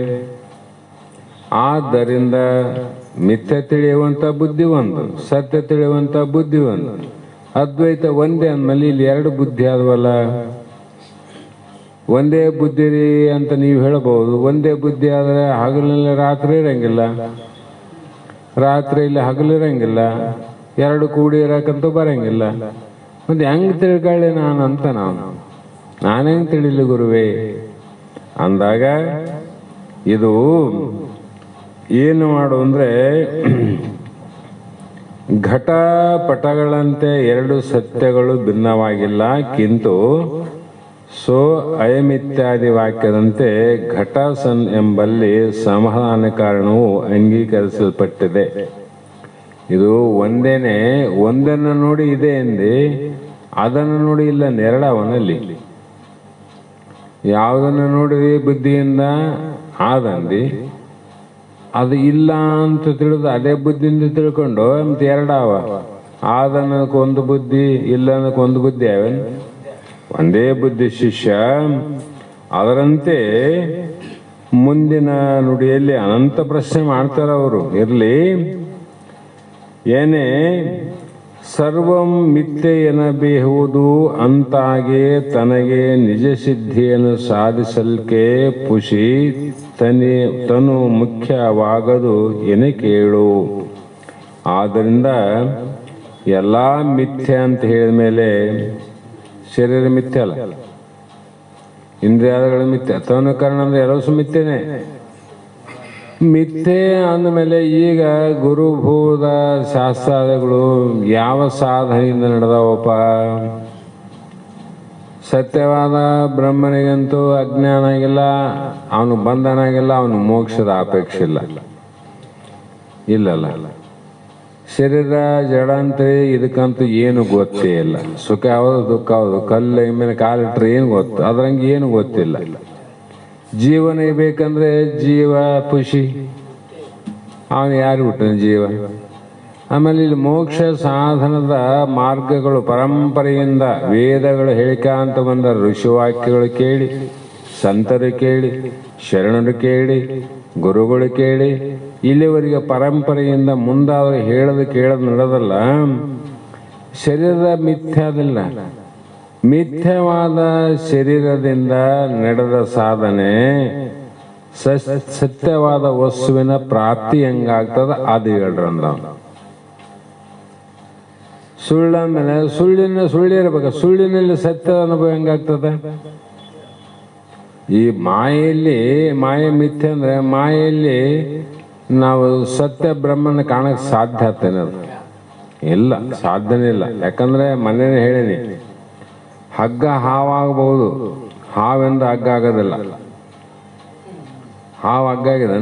ಆದ್ದರಿಂದ ಮಿಥ್ಯ ತಿಳಿಯುವಂತ ಬುದ್ಧಿ ಒಂದು, ಸತ್ಯ ತಿಳಿಯುವಂತ ಬುದ್ಧಿ ಒಂದು. ಅದ್ವೈತ ಒಂದೇ ಅಂದ್ಮೇಲೆ ಇಲ್ಲಿ ಎರಡು ಬುದ್ಧಿ ಆದವಲ್ಲ. ಒಂದೇ ಬುದ್ಧಿ ರೀ ಅಂತ ನೀವು ಹೇಳಬಹುದು. ಒಂದೇ ಬುದ್ಧಿ ಆದರೆ ಹಗಲಿನಲ್ಲಿ ರಾತ್ರಿ ಇರಂಗಿಲ್ಲ, ರಾತ್ರಿಯಲ್ಲಿ ಹಗಲಿರಂಗಿಲ್ಲ, ಎರಡು ಕೂಡಿ ಇರಕ್ಕಂತೂ ಬರಂಗಿಲ್ಲ. ಮತ್ತೆ ಹೆಂಗ್ ತಿಳ್ಕೊಳ್ಳಿ ನಾನಂತ ನಾನು ಹೆಂಗ್ ತಿಳಿಲಿ ಗುರುವೇ ಅಂದಾಗ ಇದು ಏನು ಮಾಡು ಅಂದ್ರೆ ಘಟ ಪಟಗಳಂತೆ ಎರಡು ಸತ್ಯಗಳು ಭಿನ್ನವಾಗಿಲ್ಲ. ಕಿಂತು ಸೋ ಅಯಮಿತ್ಯಾದಿ ವಾಕ್ಯದಂತೆ ಘಟ ಸನ್ ಎಂಬಲ್ಲಿ ಸಮಾಧಾನ ಕಾರಣವು ಅಂಗೀಕರಿಸಲ್ಪಟ್ಟಿದೆ. ಇದು ಒಂದೇನೆ, ಒಂದನ್ನು ನೋಡಿ ಇದೆ ಎಂದೆ, ಅದನ್ನು ನೋಡಿ ಇಲ್ಲ ನೆರಳವನಲ್ಲಿ. ಯಾವುದನ್ನು ನೋಡಿ ಬುದ್ಧಿಯಿಂದ ಆದಂದಿ, ಅದು ಇಲ್ಲ ಅಂತ ತಿಳಿದು ಅದೇ ಬುದ್ಧಿಯಿಂದ ತಿಳ್ಕೊಂಡು ಮತ್ತೆ ಎರಡವ. ಆದನ್ನಕ್ಕೆ ಒಂದು ಬುದ್ಧಿ, ಇಲ್ಲ ಅನ್ನಕ್ಕೆ ಒಂದು ಬುದ್ಧಿ ಅವೇನು? ಒಂದೇ ಬುದ್ಧಿ ಶಿಷ್ಯ. ಅದರಂತೆ ಮುಂದಿನ ನುಡಿಯಲ್ಲಿ ಅನಂತ ಪ್ರಶ್ನೆ ಮಾಡ್ತಾರ ಅವರು. ಇರ್ಲಿ, ಏನೇ ಸರ್ವಂ ಮಿಥ್ಯೆ ಎನ್ನಬೇಹುದು ಅಂತಾಗೆ ತನಗೆ ನಿಜ ಸಿದ್ಧಿಯನ್ನು ಸಾಧಿಸಲ್ಕೆ ಪುಷಿ ತನು ಮುಖ್ಯವಾಗದು ಎನೆ ಕೇಳು. ಆದ್ದರಿಂದ ಎಲ್ಲ ಮಿಥ್ಯೆ ಅಂತ ಹೇಳಿದ ಮೇಲೆ ಶರೀರ ಮಿಥ್ಯೆ ಅಲ್ಲ, ಇಂದ್ರಿಯಾದಗಳ ಮಿಥ್ಯೆ, ತನು ಕರ್ಣ ಅಂದ್ರೆ ಎಲ್ಲವೂ ಮಿಥ್ಯೆನೆ. ಮಿಥ್ಯೆ ಅಂದಮೇಲೆ ಈಗ ಗುರುಭೂತ ಶಾಸ್ತ್ರಾದಿಗಳು ಯಾವ ಸಾಧನೆಯಿಂದ ನಡೆದವಪ್ಪ? ಸತ್ಯವಾದ ಬ್ರಹ್ಮನಿಗಂತೂ ಅಜ್ಞಾನ ಆಗಿಲ್ಲ, ಅವನು ಬಂಧನಾಗಿಲ್ಲ, ಅವನು ಮೋಕ್ಷದ ಅಪೇಕ್ಷೆ ಇಲ್ಲ. ಇಲ್ಲಲ್ಲ, ಶರೀರ ಜಡ ಅಂತೇಳಿ ಇದಕ್ಕಂತೂ ಏನು ಗೊತ್ತೇ ಇಲ್ಲ. ಸುಖ ಯಾವುದು ದುಃಖ ಯಾವುದು, ಕಲ್ಲು ಮೇಲೆ ಕಾಲಿಟ್ರೆ ಏನು ಗೊತ್ತು, ಅದ್ರಂಗೆ ಏನು ಗೊತ್ತಿಲ್ಲ. ಜೀವನ ಬೇಕಂದ್ರೆ ಜೀವ ಖುಷಿ, ಅವನು ಯಾರು ಬಿಟ್ಟನ ಜೀವ? ಆಮೇಲೆ ಇಲ್ಲಿ ಮೋಕ್ಷ ಸಾಧನದ ಮಾರ್ಗಗಳು ಪರಂಪರೆಯಿಂದ ವೇದಗಳು ಹೇಳಿಕಾಂತ ಬಂದ ಋಷಿವಾಕ್ಯಗಳು ಕೇಳಿ, ಸಂತರು ಕೇಳಿ, ಶರಣರು ಕೇಳಿ, ಗುರುಗಳು ಕೇಳಿ, ಇಲ್ಲಿವರೆಗೆ ಪರಂಪರೆಯಿಂದ ಮುಂದಾದರೂ ಹೇಳೋದು ಕೇಳೋದು ನಡೆದಲ್ಲ. ಶರೀರದ ಮಿಥ್ಯಾದಿಲ್ಲ, ಮಿಥ್ಯವಾದ ಶರೀರದಿಂದ ನಡೆದ ಸಾಧನೆ ಸತ್ಯವಾದ ವಸ್ತುವಿನ ಪ್ರಾಪ್ತಿ ಹೆಂಗಾಗ್ತದ ಅದು ಹೇಳ್ರಂದ. ಸುಳ್ಳ ಮೇಲೆ ಸುಳ್ಳಿರ್ಬೇಕು, ಸುಳ್ಳಿನಲ್ಲಿ ಸತ್ಯದ ಅನುಭವ ಹೆಂಗಾಗ್ತದೆ? ಈ ಮಾಯೆ ಮಿಥ್ಯೆ ಅಂದ್ರೆ ಮಾಯೆಯಲ್ಲಿ ನಾವು ಸತ್ಯ ಬ್ರಹ್ಮನ ಕಾಣಕ್ ಸಾಧ್ಯ ಆಗ್ತೇನೆ? ಅದು ಇಲ್ಲ, ಸಾಧ್ಯನೇ ಇಲ್ಲ. ಯಾಕಂದ್ರೆ ಮನೇನೆ ಹೇಳಿನಿ, ಹಗ್ಗ ಹಾವಾಗಬಹುದು, ಹಾವೆಂದು ಹಗ್ಗ ಆಗೋದಿಲ್ಲ. ಹಾವು ಹಗ್ಗ ಆಗಿದೆ,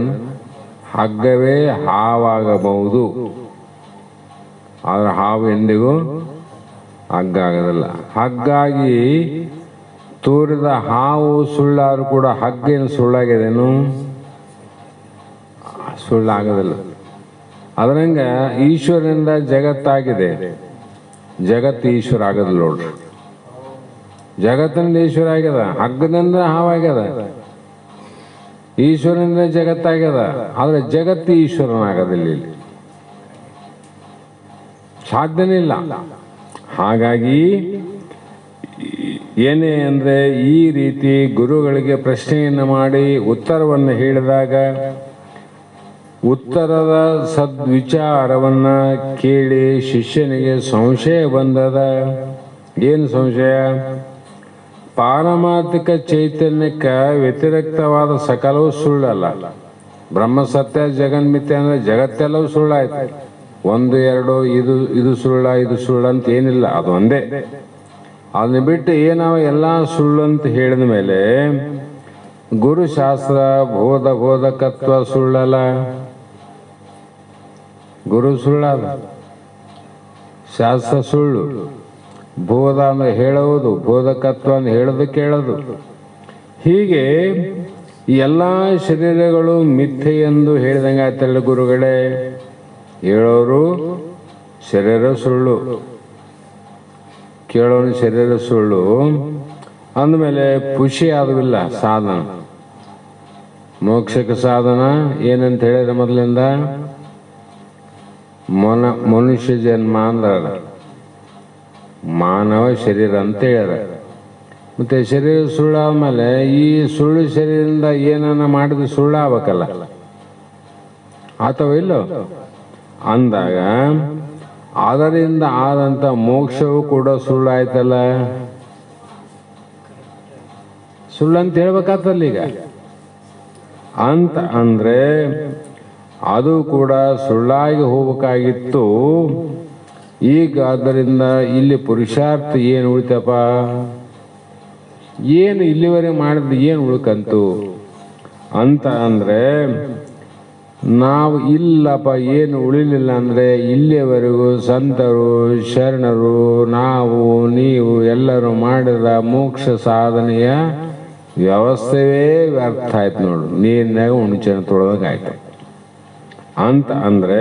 ಹಗ್ಗವೇ ಹಾವಾಗಬಹುದು, ಆದ್ರೆ ಹಾವು ಎಂದಿಗೂ ಹಗ್ಗ ಆಗೋದಿಲ್ಲ. ಹಗ್ಗಾಗಿ ತೋರಿದ ಹಾವು ಸುಳ್ಳಾದ್ರೂ ಕೂಡ ಹಗ್ಗ ಏನು ಸುಳ್ಳಾಗಿದೇನು? ಸುಳ್ಳಾಗೋದಿಲ್ಲ. ಅದರಂಗ ಈಶ್ವರನಿಂದ ಜಗತ್ತಾಗಿದೆ, ಜಗತ್ತು ಈಶ್ವರ ಆಗೋದಿಲ್ಲ ನೋಡ್ರಿ. ಜಗತ್ತಿನಿಂದ ಈಶ್ವರ ಆಗ್ಯದ, ಹಗ್ಗದಿಂದ ಹಾವಾಗ್ಯದ. ಈಶ್ವರನಿಂದ ಜಗತ್ತಾಗ್ಯದ, ಆದ್ರೆ ಜಗತ್ತು ಈಶ್ವರನಾಗೋದಿಲ್ಲ, ಇಲ್ಲಿ ಸಾಧ್ಯನೇ ಇಲ್ಲ. ಹಾಗಾಗಿ ಏನೇ ಅಂದ್ರೆ ಈ ರೀತಿ ಗುರುಗಳಿಗೆ ಪ್ರಶ್ನೆಯನ್ನು ಮಾಡಿ ಉತ್ತರವನ್ನು ಹೇಳಿದಾಗ ಉತ್ತರದ ಸದ್ವಿಚಾರವನ್ನ ಕೇಳಿ ಶಿಷ್ಯನಿಗೆ ಸಂಶಯ ಬಂದದ. ಏನು ಸಂಶಯ? ಪಾರಮಾರ್ಥಿಕ ಚೈತನ್ಯಕ್ಕೆ ವ್ಯತಿರಿಕ್ತವಾದ ಸಕಲವೂ ಸುಳ್ಳಲ್ಲ. ಬ್ರಹ್ಮ ಸತ್ಯ ಜಗನ್ಮಿತ್ಯ ಅಂದ್ರೆ ಜಗತ್ತೆಲ್ಲವೂ ಸುಳ್ಳಾಯ್ತು. ಒಂದು ಎರಡು ಇದು ಸುಳ್ಳ ಇದು ಸುಳ್ಳು ಅಂತ ಏನಿಲ್ಲ, ಅದು ಒಂದೇ. ಅದನ್ನ ಬಿಟ್ಟು ಏನಾವ ಎಲ್ಲ ಸುಳ್ಳು ಅಂತ ಹೇಳಿದ ಮೇಲೆ ಗುರುಶಾಸ್ತ್ರ ಬೋಧಕತ್ವ ಸುಳ್ಳಲ್ಲ. ಗುರು ಸುಳ್ಳಲ್ಲ, ಶಾಸ್ತ್ರ ಸುಳ್ಳು. ಬೋಧ ಅಂದ್ರೆ ಹೇಳುವುದು, ಬೋಧಕತ್ವ ಅಂದ್ರೆ ಹೇಳೋದು ಕೇಳೋದು. ಹೀಗೆ ಈ ಎಲ್ಲ ಶರೀರಗಳು ಮಿಥ್ಯೆ ಎಂದು ಹೇಳಿದಂಗೆ ಆಯ್ತಲ್ಲ ಗುರುಗಳೇ. ಹೇಳೋರು ಶರೀರ ಸುಳ್ಳು, ಕೇಳೋನು ಶರೀರ ಸುಳ್ಳು ಅಂದಮೇಲೆ ಖುಷಿ ಆದವಿಲ್ಲ ಸಾಧನ. ಮೋಕ್ಷಕ್ಕೆ ಸಾಧನ ಏನಂತ ಹೇಳಿದ್ರೆ ಮೊದಲಿಂದ ಮನುಷ್ಯ ಜನ್ಮ ಅಂದ್ರ ಮಾನವ ಶರೀರ ಅಂತ ಹೇಳ್ಯಾರ. ಮತ್ತೆ ಶರೀರ ಸುಳ್ಳಾದ್ಮೇಲೆ ಈ ಸುಳ್ಳು ಶರೀರದಿಂದ ಏನನ್ನ ಮಾಡಿದ್ರೆ ಸುಳ್ಳು ಆಗ್ಬೇಕಲ್ಲ, ಅಥವಾ ಇಲ್ಲೋ ಅಂದಾಗ ಅದರಿಂದ ಆದಂತ ಮೋಕ್ಷವೂ ಕೂಡ ಸುಳ್ಳು ಆಯ್ತಲ್ಲ. ಸುಳ್ಳಂತ ಹೇಳ್ಬೇಕಾಗ್ತಲ್ಲ ಈಗ. ಅಂತ ಅಂದ್ರೆ ಅದು ಕೂಡ ಸುಳ್ಳಾಗಿ ಹೋಗ್ಬೇಕಾಗಿತ್ತು. ಈಗ ಅದರಿಂದ ಇಲ್ಲಿ ಪುರುಷಾರ್ಥ ಏನು ಉಳಿತಪ್ಪ? ಏನು ಇಲ್ಲಿವರೆಗೆ ಮಾಡಿದ್ರೆ ಏನು ಉಳ್ಕಂತು ಅಂತ ಅಂದ್ರೆ ನಾವು ಇಲ್ಲಪ್ಪ ಏನು ಉಳಿಲಿಲ್ಲ ಅಂದ್ರೆ ಇಲ್ಲಿಯವರೆಗೂ ಸಂತರು ಶರಣರು ನಾವು ನೀವು ಎಲ್ಲರೂ ಮಾಡಿದ ಮೋಕ್ಷ ಸಾಧನೆಯ ವ್ಯವಸ್ಥೆಯೇ ವ್ಯರ್ಥ ಆಯ್ತು ನೋಡು. ನೀರಿನಾಗ ಹುಣಚೆನ ತೊಳೆದಾಗಾಯ್ತು ಅಂತ ಅಂದ್ರೆ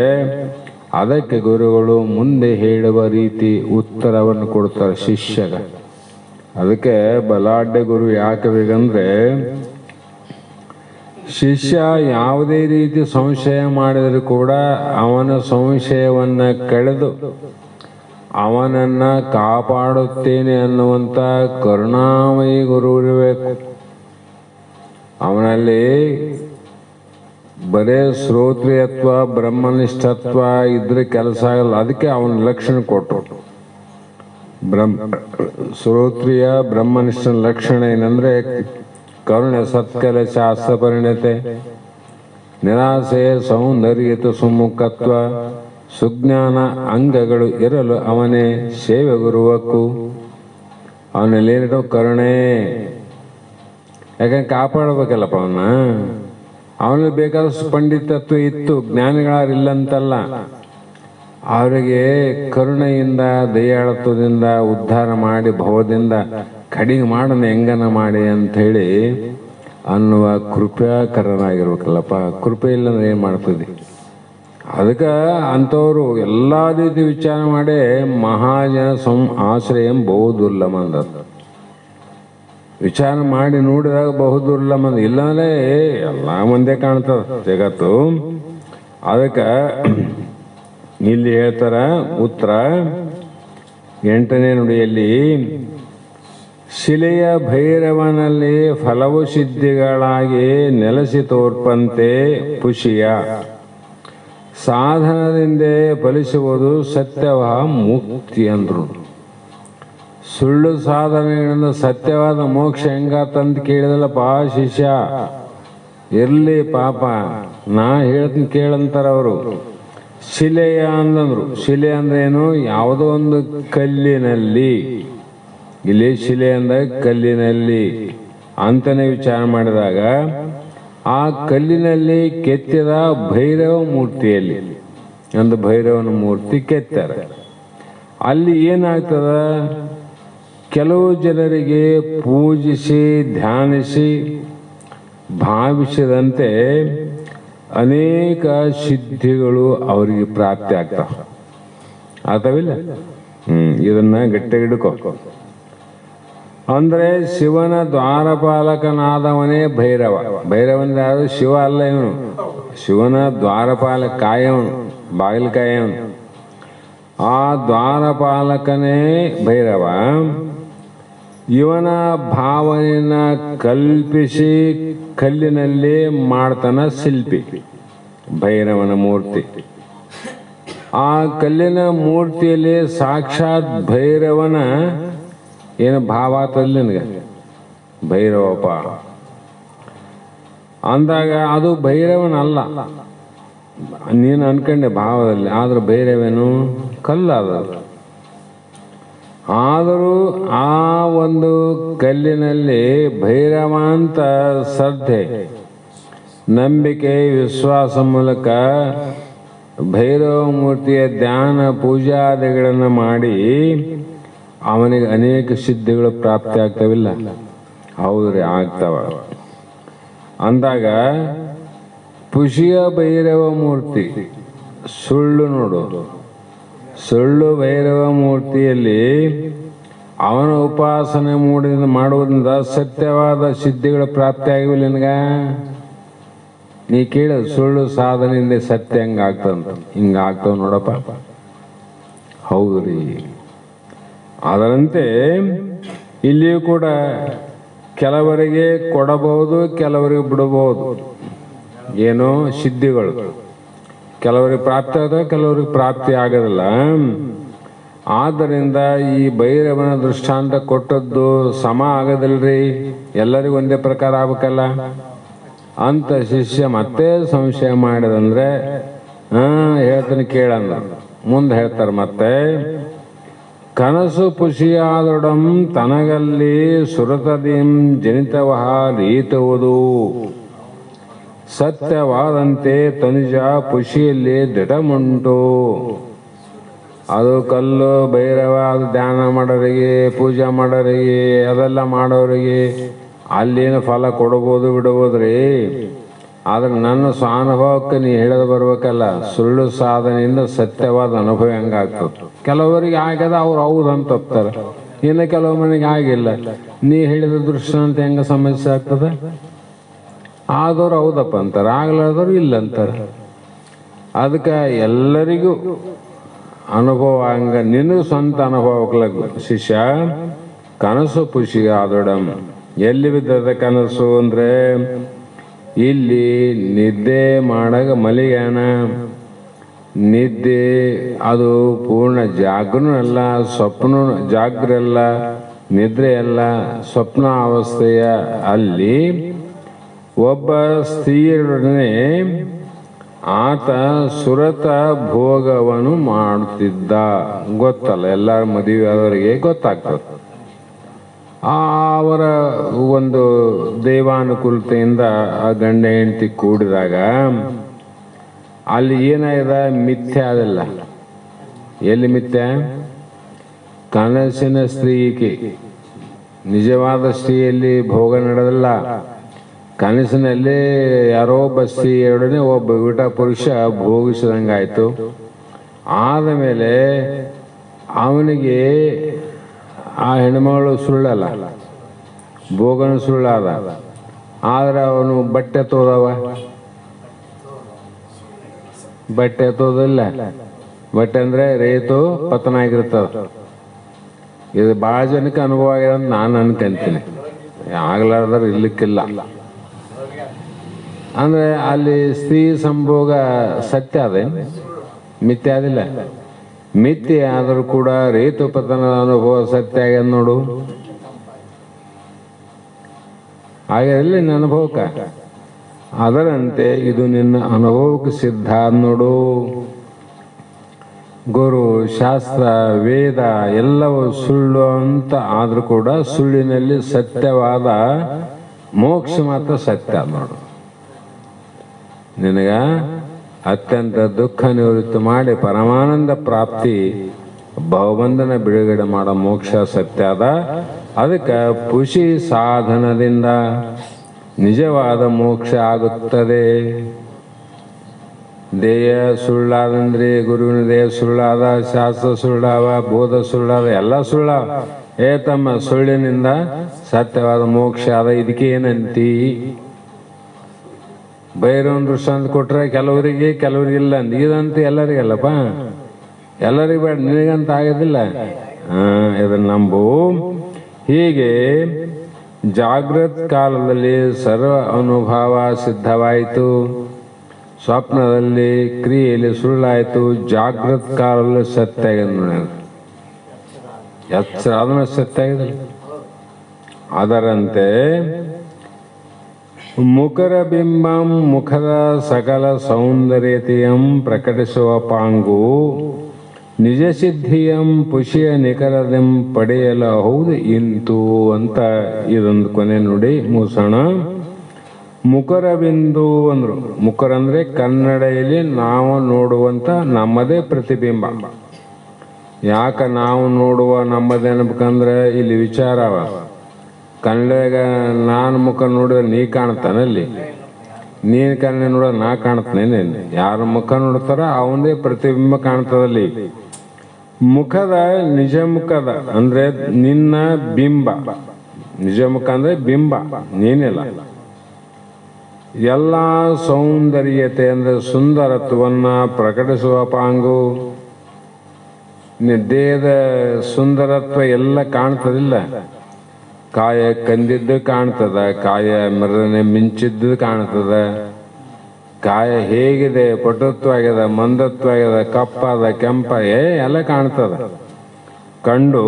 ಅದಕ್ಕೆ ಗುರುಗಳು ಮುಂದೆ ಹೇಳುವ ರೀತಿ ಉತ್ತರವನ್ನು ಕೊಡ್ತಾರೆ ಶಿಷ್ಯಗ. ಅದಕ್ಕೆ ಬಲಾಢ್ಯ ಗುರು ಯಾಕೆ ಬೇಕಂದ್ರೆ ಶಿಷ್ಯ ಯಾವುದೇ ರೀತಿ ಸಂಶಯ ಮಾಡಿದರೂ ಕೂಡ ಅವನ ಸಂಶಯವನ್ನ ಕಳೆದು ಅವನನ್ನ ಕಾಪಾಡುತ್ತೇನೆ ಅನ್ನುವಂತ ಕರುಣಾಮಯಿ ಗುರು ಇರಬೇಕು. ಅವನಲ್ಲಿ ಬರೇ ಶ್ರೋತ್ರಿಯತ್ವ ಬ್ರಹ್ಮನಿಷ್ಠತ್ವ ಇದ್ರೆ ಕೆಲಸ ಆಗಲ್ಲ. ಅದಕ್ಕೆ ಅವನ ಲಕ್ಷಣ ಕೊಟ್ಟರು. ಶ್ರೋತ್ರಿಯ ಬ್ರಹ್ಮನಿಷ್ಠನ ಲಕ್ಷಣ ಏನಂದ್ರೆ ಕರುಣೆ ಸತ್ಕಲೆ ಶಾಸ್ತ್ರ ಪರಿಣತೆ ನಿರಾಸೆ ಸೌಂದರ್ಯತ ಸುಮುಖತ್ವ ಸುಜ್ಞಾನ ಅಂಗಗಳು ಇರಲು ಅವನೇ ಸೇವೆ ಗುರುವಕ್ಕೂ. ಅವನಲ್ಲಿ ಏನಿರೋ ಕರುಣೆ, ಯಾಕಂದ್ರೆ ಕಾಪಾಡಬೇಕಲ್ಲಪ್ಪ ಅವನಲ್ಲಿ ಬೇಕಾದಷ್ಟು ಪಂಡಿತತ್ವ ಇತ್ತು, ಜ್ಞಾನಿಗಳಾರಿಲ್ಲಂತಲ್ಲ. ಅವರಿಗೆ ಕರುಣೆಯಿಂದ ದಯಾಳತ್ವದಿಂದ ಉದ್ಧಾರ ಮಾಡಿ ಭವದಿಂದ ಕಡಿಮೆ ಮಾಡೋಣ ಹೆಂಗನ ಮಾಡಿ ಅಂತ ಹೇಳಿ ಅನ್ನುವ ಕೃಪಾಕರನಾಗಿರ್ಬೇಕಲ್ಲಪ್ಪ. ಕೃಪೆ ಇಲ್ಲಂದ್ರೆ ಏನ್ ಮಾಡ್ತದೆ? ಅದಕ್ಕೆ ಅಂಥವ್ರು ಎಲ್ಲ ರೀತಿ ವಿಚಾರ ಮಾಡಿ ಮಹಾಜನ ಆಶ್ರಯಂ ಬಹು ದುರ್ಲಭ ವಿಚಾರ ಮಾಡಿ ನೋಡಿದಾಗ ಬಹು ದುರ್ಲಭ ಇಲ್ಲಾಂದ್ರೆ ಎಲ್ಲ ಮಂದೇ ಕಾಣ್ತದ ಜಗತ್ತು. ಅದಕ್ಕೆ ಇಲ್ಲಿ ಹೇಳ್ತಾರ ಉತ್ತರ 8ನೇ ನುಡಿಯಲ್ಲಿ, ಶಿಲೆಯ ಭೈರವನಲ್ಲಿ ಫಲವು ಸಿದ್ಧಿಗಳಾಗಿ ನೆಲೆಸಿ ತೋರ್ಪಂತೆ ಪುಷಿಯ ಸಾಧನದಿಂದ ಫಲಿಸುವುದು ಸತ್ಯವ ಮುಕ್ತಿ ಅಂದ್ರು. ಸುಳ್ಳು ಸಾಧನೆಗಳಿಂದ ಸತ್ಯವಾದ ಮೋಕ್ಷ ಹೆಂಗಾತಂತ ಕೇಳಿದಲ್ಲಪ್ಪ ಶಿಷ್ಯ. ಇರ್ಲಿ ಪಾಪ, ನಾ ಹೇಳ್ತೀನಿ ಕೇಳಂತಾರ ಅವರು. ಶಿಲೆಯ ಅಂದಂದ್ರು. ಶಿಲೆ ಅಂದ್ರೆ ಏನು? ಯಾವುದೋ ಒಂದು ಕಲ್ಲಿನಲ್ಲಿ, ಇಲ್ಲಿ ಶಿಲೆ ಅಂದ್ರೆ ಕಲ್ಲಿನಲ್ಲಿ ಅಂತಾನೆ ವಿಚಾರ ಮಾಡಿದಾಗ ಆ ಕಲ್ಲಿನಲ್ಲಿ ಕೆತ್ತಿದ ಭೈರವ ಮೂರ್ತಿಯಲ್ಲಿ ಒಂದು ಭೈರವನ ಮೂರ್ತಿ ಕೆತ್ತಾರೆ. ಅಲ್ಲಿ ಏನಾಗ್ತದ, ಕೆಲವು ಜನರಿಗೆ ಪೂಜಿಸಿ ಧ್ಯಾನಿಸಿ ಭಾವಿಸಿದಂತೆ ಅನೇಕ ಸಿದ್ಧಿಗಳು ಅವರಿಗೆ ಪ್ರಾಪ್ತಿ ಆಗ್ತಾವ. ಆತವಿಲ್ಲ? ಇದನ್ನ ಗಟ್ಟಿಗೆ ಹಿಡ್ಕೊ. ಅಂದ್ರೆ ಶಿವನ ದ್ವಾರಪಾಲಕನಾದವನೇ ಭೈರವ. ಭೈರವಂದ್ರೆ ಯಾರು? ಶಿವ ಅಲ್ಲ ಇವನು. ಶಿವನ ದ್ವಾರಪಾಲಕ ಕಾಯವನು, ಬಾಗಿಲುಕಾಯವನು. ಆ ದ್ವಾರಪಾಲಕನೇ ಭೈರವ. ಇವನ ಭಾವನೆಯನ್ನ ಕಲ್ಪಿಸಿ ಕಲ್ಲಿನಲ್ಲಿ ಮಾಡ್ತಾನ ಶಿಲ್ಪಿ ಭೈರವನ ಮೂರ್ತಿ. ಆ ಕಲ್ಲಿನ ಮೂರ್ತಿಯಲ್ಲಿ ಸಾಕ್ಷಾತ್ ಭೈರವನ ಏನು ಭಾವ ಆಗ್ತದ ನಿನಗೆ? ಭೈರವಪ್ಪ ಅಂದಾಗ ಅದು ಭೈರವನಲ್ಲ. ನೀನು ಅನ್ಕೊಂಡೆ ಭಾವದಲ್ಲಿ, ಆದ್ರೆ ಭೈರವೇನು? ಕಲ್ಲದ. ಆದರೂ ಆ ಒಂದು ಕಲ್ಲಿನಲ್ಲಿ ಭೈರವ ಅಂತ ಶ್ರದ್ಧೆ, ನಂಬಿಕೆ, ವಿಶ್ವಾಸ ಮೂಲಕ ಭೈರವ ಮೂರ್ತಿಯ ಧ್ಯಾನ ಪೂಜಾದಿಗಳನ್ನು ಮಾಡಿ ಅವನಿಗೆ ಅನೇಕ ಸಿದ್ಧಿಗಳು ಪ್ರಾಪ್ತಿ ಆಗ್ತಾವಿಲ್ಲ? ಹೌದ್ರಿ, ಆಗ್ತಾವ. ಅಂದಾಗ ಪುಷಿಯ ಭೈರವ ಮೂರ್ತಿ ಸುಳ್ಳು ನೋಡು. ಸುಳ್ಳು ಭೈರವ ಮೂರ್ತಿಯಲ್ಲಿ ಅವನ ಉಪಾಸನೆ ಮಾಡುವುದರಿಂದ ಸತ್ಯವಾದ ಸಿದ್ಧಿಗಳ ಪ್ರಾಪ್ತಿ ಆಗಿಲ್ಲ ನಿನಗ? ನೀ ಕೇಳ, ಸುಳ್ಳು ಸಾಧನೆಯಿಂದ ಸತ್ಯ ಹೆಂಗಾಗ್ತಂತ? ಹಿಂಗಾಗ್ತಾವ ನೋಡಪ್ಪ. ಹೌದ್ರಿ. ಅದರಂತೆ ಇಲ್ಲಿಯೂ ಕೂಡ ಕೆಲವರಿಗೆ ಕೊಡಬಹುದು, ಕೆಲವರಿಗೆ ಬಿಡಬಹುದು. ಏನೋ ಸಿದ್ಧಿಗಳು ಕೆಲವರಿಗೆ ಪ್ರಾಪ್ತಿ ಆದಾಗ ಕೆಲವರಿಗೆ ಪ್ರಾಪ್ತಿ ಆಗೋದಿಲ್ಲ. ಆದ್ದರಿಂದ ಈ ಭೈರವನ ದೃಷ್ಟಾಂತ ಕೊಟ್ಟದ್ದು ಸಮ ಆಗೋದಿಲ್ರಿ, ಎಲ್ಲರಿಗೂ ಒಂದೇ ಪ್ರಕಾರ ಆಗ್ಬೇಕಲ್ಲ ಅಂತ ಶಿಷ್ಯ ಮತ್ತೆ ಸಂಶಯ ಮಾಡಿದಂದ್ರೆ ಹೇಳ್ತಾನೆ ಕೇಳಂದ. ಮುಂದೆ ಹೇಳ್ತಾರೆ ಮತ್ತೆ, ಕನಸು ಪುಷಿಯಾದೊಡಂ ತನಗಲ್ಲಿ ಸುರತದಿಂ ಜನಿತವಹ ರೀತುವುದು ಸತ್ಯವಾದಂತೆ ತನುಜ ಪುಷಿಯಲ್ಲಿ ದೃಢಮುಂಟು. ಅದು ಕಲ್ಲು ಭೈರವ, ಅದು ಧ್ಯಾನ ಮಾಡೋರಿಗೆ, ಪೂಜೆ ಮಾಡೋರಿಗೆ, ಅದೆಲ್ಲ ಮಾಡೋರಿಗೆ ಅಲ್ಲೇನು ಫಲ ಕೊಡ್ಬೋದು ಬಿಡ್ಬೋದ್ರಿ. ಆದ್ರೆ ನನ್ನ ಸ್ವಾನುಭವಕ್ಕೆ ನೀ ಹೇಳೋದು ಬರ್ಬೇಕಲ್ಲ, ಸುಳ್ಳು ಸಾಧನೆಯಿಂದ ಸತ್ಯವಾದ ಅನುಭವ ಹೆಂಗಾಗ್ತದೆ. ಕೆಲವರಿಗೆ ಆಗ್ಯದ, ಅವ್ರು ಹೌದಂತ ಒಪ್ತಾರೆ. ಇನ್ನು ಕೆಲವು ಮನೆಗೆ ಆಗಿಲ್ಲ. ನೀ ಹೇಳಿದ ದೃಷ್ಟಾಂತ ಹೆಂಗ ಸಮಸ್ಯೆ ಆಗ್ತದೆ? ಆದವ್ರು ಹೌದಪ್ಪ ಅಂತಾರೆ, ಆಗ್ಲಾದವ್ರು ಇಲ್ಲ ಅಂತಾರೆ. ಅದಕ್ಕೆ ಎಲ್ಲರಿಗೂ ಅನುಭವ ಹಂಗ ನಿನಗೆ ಸ್ವಂತ ಅನುಭವ ಶಿಷ್ಯ. ಕನಸು ಪುಷಿ ಆದೊಡಂ. ಎಲ್ಲಿ ಬಿದ್ದದ ಕನಸು ಅಂದ್ರೆ ಇಲ್ಲಿ ನಿದ್ದೆ ಮಾಡಾಗ ಮಲಿಗಾನ ನಿದ್ದೆ, ಅದು ಪೂರ್ಣ ಜಾಗನೂ ಅಲ್ಲ, ಸ್ವಪ್ನ ಜಾಗ್ರ ಅಲ್ಲ, ನಿದ್ರೆ ಅಲ್ಲ, ಸ್ವಪ್ನ ಅವಸ್ಥೆಯ ಅಲ್ಲಿ ಒಬ್ಬ ಸ್ತ್ರೀಯರೊಡನೆ ಆತ ಸುರತ ಭೋಗವನ್ನು ಮಾಡುತ್ತಿದ್ದ. ಗೊತ್ತಲ್ಲ, ಎಲ್ಲರ ಮದುವೆ ಆದವರಿಗೆ ಗೊತ್ತಾಗ್ತದೆ. ಅವರ ಒಂದು ದೈವಾನುಕೂಲತೆಯಿಂದ ಆ ಗಂಡ ಹೆಂಡತಿ ಕೂಡಿದಾಗ ಅಲ್ಲಿ ಏನಾಗಿದೆ? ಮಿಥ್ಯೆ ಆದಲ್ಲ. ಎಲ್ಲಿ ಮಿಥ್ಯೆ? ಕನಸಿನ ಸ್ತ್ರೀಗೆ ನಿಜವಾದ ಸ್ತ್ರೀಯಲ್ಲಿ ಭೋಗ ನಡೆದಲ್ಲ. ಕನಸಿನಲ್ಲಿ ಯಾರೋ ಬಸ್ಸಿಯೊಡನೆ ಒಬ್ಬ ವಿಟ ಪುರುಷ ಭೋಗಿಸಿದಂಗಾಯ್ತು. ಆದ ಮೇಲೆ ಅವನಿಗೆ ಆ ಹೆಣ್ಮಗಳು ಸುಳ್ಳಲ್ಲ, ಭೋಗನು ಸುಳ್ಳಾದ. ಆದ್ರೆ ಅವನು ಬಟ್ಟೆ ತೋದವ, ಬಟ್ಟೆ ತೋದಿಲ್ಲ. ಬಟ್ಟೆ ಅಂದ್ರೆ ರೇತು ಪತನ ಆಗಿರ್ತದ. ಇದು ಭಾಳ ಜನಕ್ಕೆ ಅನುಭವ ಆಗಿದೆ ಅಂತ ನಾನು ಅನ್ಕೊಂತೀನಿ. ಆಗ್ಲಾರ್ದಾರ ಇರ್ಲಿಕ್ಕಿಲ್ಲ. ಅಂದ್ರೆ ಅಲ್ಲಿ ಸ್ತ್ರೀ ಸಂಭೋಗ ಸತ್ಯ ಅದೇ, ಮಿಥ್ಯೆ ಆದಿಲ್ಲ. ಮಿಥ್ಯೆ ಆದರೂ ಕೂಡ ರೇತು ಪತನದ ಅನುಭವ ಸತ್ಯ ಆಗ್ಯದ ನೋಡು. ಆಗಿರಲಿ ನಿನ್ನ ಅನುಭವಕ್ಕೆ. ಅದರಂತೆ ಇದು ನಿನ್ನ ಅನುಭವಕ್ಕೆ ಸಿದ್ಧ ನೋಡು. ಗುರು, ಶಾಸ್ತ್ರ, ವೇದ ಎಲ್ಲವೂ ಸುಳ್ಳು ಅಂತ ಆದ್ರೂ ಕೂಡ ಸುಳ್ಳಿನಲ್ಲಿ ಸತ್ಯವಾದ ಮೋಕ್ಷ ಮಾತ್ರ ಸತ್ಯ ನೋಡು. ನಿನಗ ಅತ್ಯಂತ ದುಃಖ ನಿವೃತ್ತಿ ಮಾಡಿ ಪರಮಾನಂದ ಪ್ರಾಪ್ತಿ, ಭವಬಂಧನ ಬಿಡುಗಡೆ ಮಾಡೋ ಮೋಕ್ಷ ಸತ್ಯ ಅದ. ಅದಕ್ಕೆ ಪುಷಿ ಸಾಧನದಿಂದ ನಿಜವಾದ ಮೋಕ್ಷ ಆಗುತ್ತದೆ. ದೇಹ ಸುಳ್ಳಾದಂದ್ರೆ ಗುರುವಿನ ದೇಹ ಸುಳ್ಳಾದ, ಶಾಸ್ತ್ರ ಸುಳ್ಳಾವ, ಬೋಧ ಸುಳ್ಳಾದ, ಎಲ್ಲ ಸುಳ್ಳಾವ. ತಮ್ಮ ಸುಳ್ಳಿನಿಂದ ಸತ್ಯವಾದ ಮೋಕ್ಷ ಅದ. ಇದಕ್ಕೆ ಏನಂತಿ? ಬೈರವನ್ ದೃಷ್ಟಾಂತ ಕೊಟ್ರೆ ಕೆಲವರಿಗೆ ಕೆಲವರಿಗಿಲ್ಲ ಅಂದ. ಇದಂತ ಎಲ್ಲರಿಗಲ್ಲಪ್ಪ, ಎಲ್ಲರಿಗೂ ಬೇಡ, ನಿನಗಂತ ಆಗೋದಿಲ್ಲ. ಇದನ್ನ ನಂಬು. ಹೀಗೆ ಜಾಗೃತ್ ಕಾಲದಲ್ಲಿ ಸರ್ವ ಅನುಭವ ಸಿದ್ಧವಾಯಿತು, ಸ್ವಪ್ನದಲ್ಲಿ ಕ್ರಿಯೆಯಲ್ಲಿ ಸುಳ್ಳಾಯಿತು, ಜಾಗೃತ್ ಕಾಲದಲ್ಲಿ ಸತ್ಯ ಆಗಿದೆ. ಎಚ್ಚರ ಅದನ್ನ ಸತ್ಯ ಆಗಿದೆ. ಅದರಂತೆ ಮುಖರ ಬಿಂಬಂ, ಮುಖದ ಸಕಲ ಸೌಂದರ್ಯತೆಯಂ ಪ್ರಕಟಿಸುವ ಪಾಂಗು, ನಿಜ ಸಿದ್ಧಿಯಂ ಪುಷಿಯ ನಿಖರದೆಂ ಪಡೆಯಲು ಹೌದು ಇಂತು ಅಂತ ಇದೊಂದು ಕೊನೆ ನುಡಿ ಮುಸಣ. ಮುಖರ ಬಿಂದು ಅಂದ್ರು. ಮುಖರ ಅಂದ್ರೆ ಕನ್ನಡಿಯಲ್ಲಿ ನಾವು ನೋಡುವಂತ ನಮ್ಮದೇ ಪ್ರತಿಬಿಂಬ. ಯಾಕ ನಾವು ನೋಡುವ ನಮ್ಮದೇ ಅನ್ಬೇಕಂದ್ರೆ ಇಲ್ಲಿ ವಿಚಾರವ. ಕನ್ನಡಗ ನಾನು ಮುಖ ನೋಡಿದ್ರೆ ನೀ ಕಾಣ್ತಾನಲ್ಲಿ, ನೀನ್ ಕನ್ನಡ ನೋಡಿದ್ರೆ ನಾ ಕಾಣ್ತೇನೆ. ಯಾರ ಮುಖ ನೋಡ್ತಾರ ಅವನದೇ ಪ್ರತಿಬಿಂಬ ಕಾಣ್ತದಲ್ಲಿ. ಮುಖದ ನಿಜ ಮುಖದ ಅಂದ್ರೆ ನಿನ್ನ ಬಿಂಬ. ನಿಜ ಮುಖ ಅಂದ್ರೆ ಬಿಂಬ, ನೀನಿಲ್ಲ. ಎಲ್ಲ ಸೌಂದರ್ಯತೆ ಅಂದ್ರೆ ಸುಂದರತ್ವವನ್ನ ಪ್ರಕಟಿಸುವ ಪಾಂಗು. ದೇಹದ ಸುಂದರತ್ವ ಎಲ್ಲ ಕಾಣ್ತದಿಲ್ಲ. ಕಾಯ ಕಂದಿದ್ದು ಕಾಣ್ತದ, ಕಾಯ ಮೆರನೆ ಮಿಂಚಿದ್ದು ಕಾಣ್ತದ, ಕಾಯ ಹೇಗಿದೆ, ಪಟುತ್ವ ಆಗ್ಯದ, ಮಂದತ್ವ ಆಗ್ಯದ, ಕಪ್ಪದ, ಕೆಂಪ ಎಲ್ಲ ಕಾಣ್ತದ. ಕಂಡು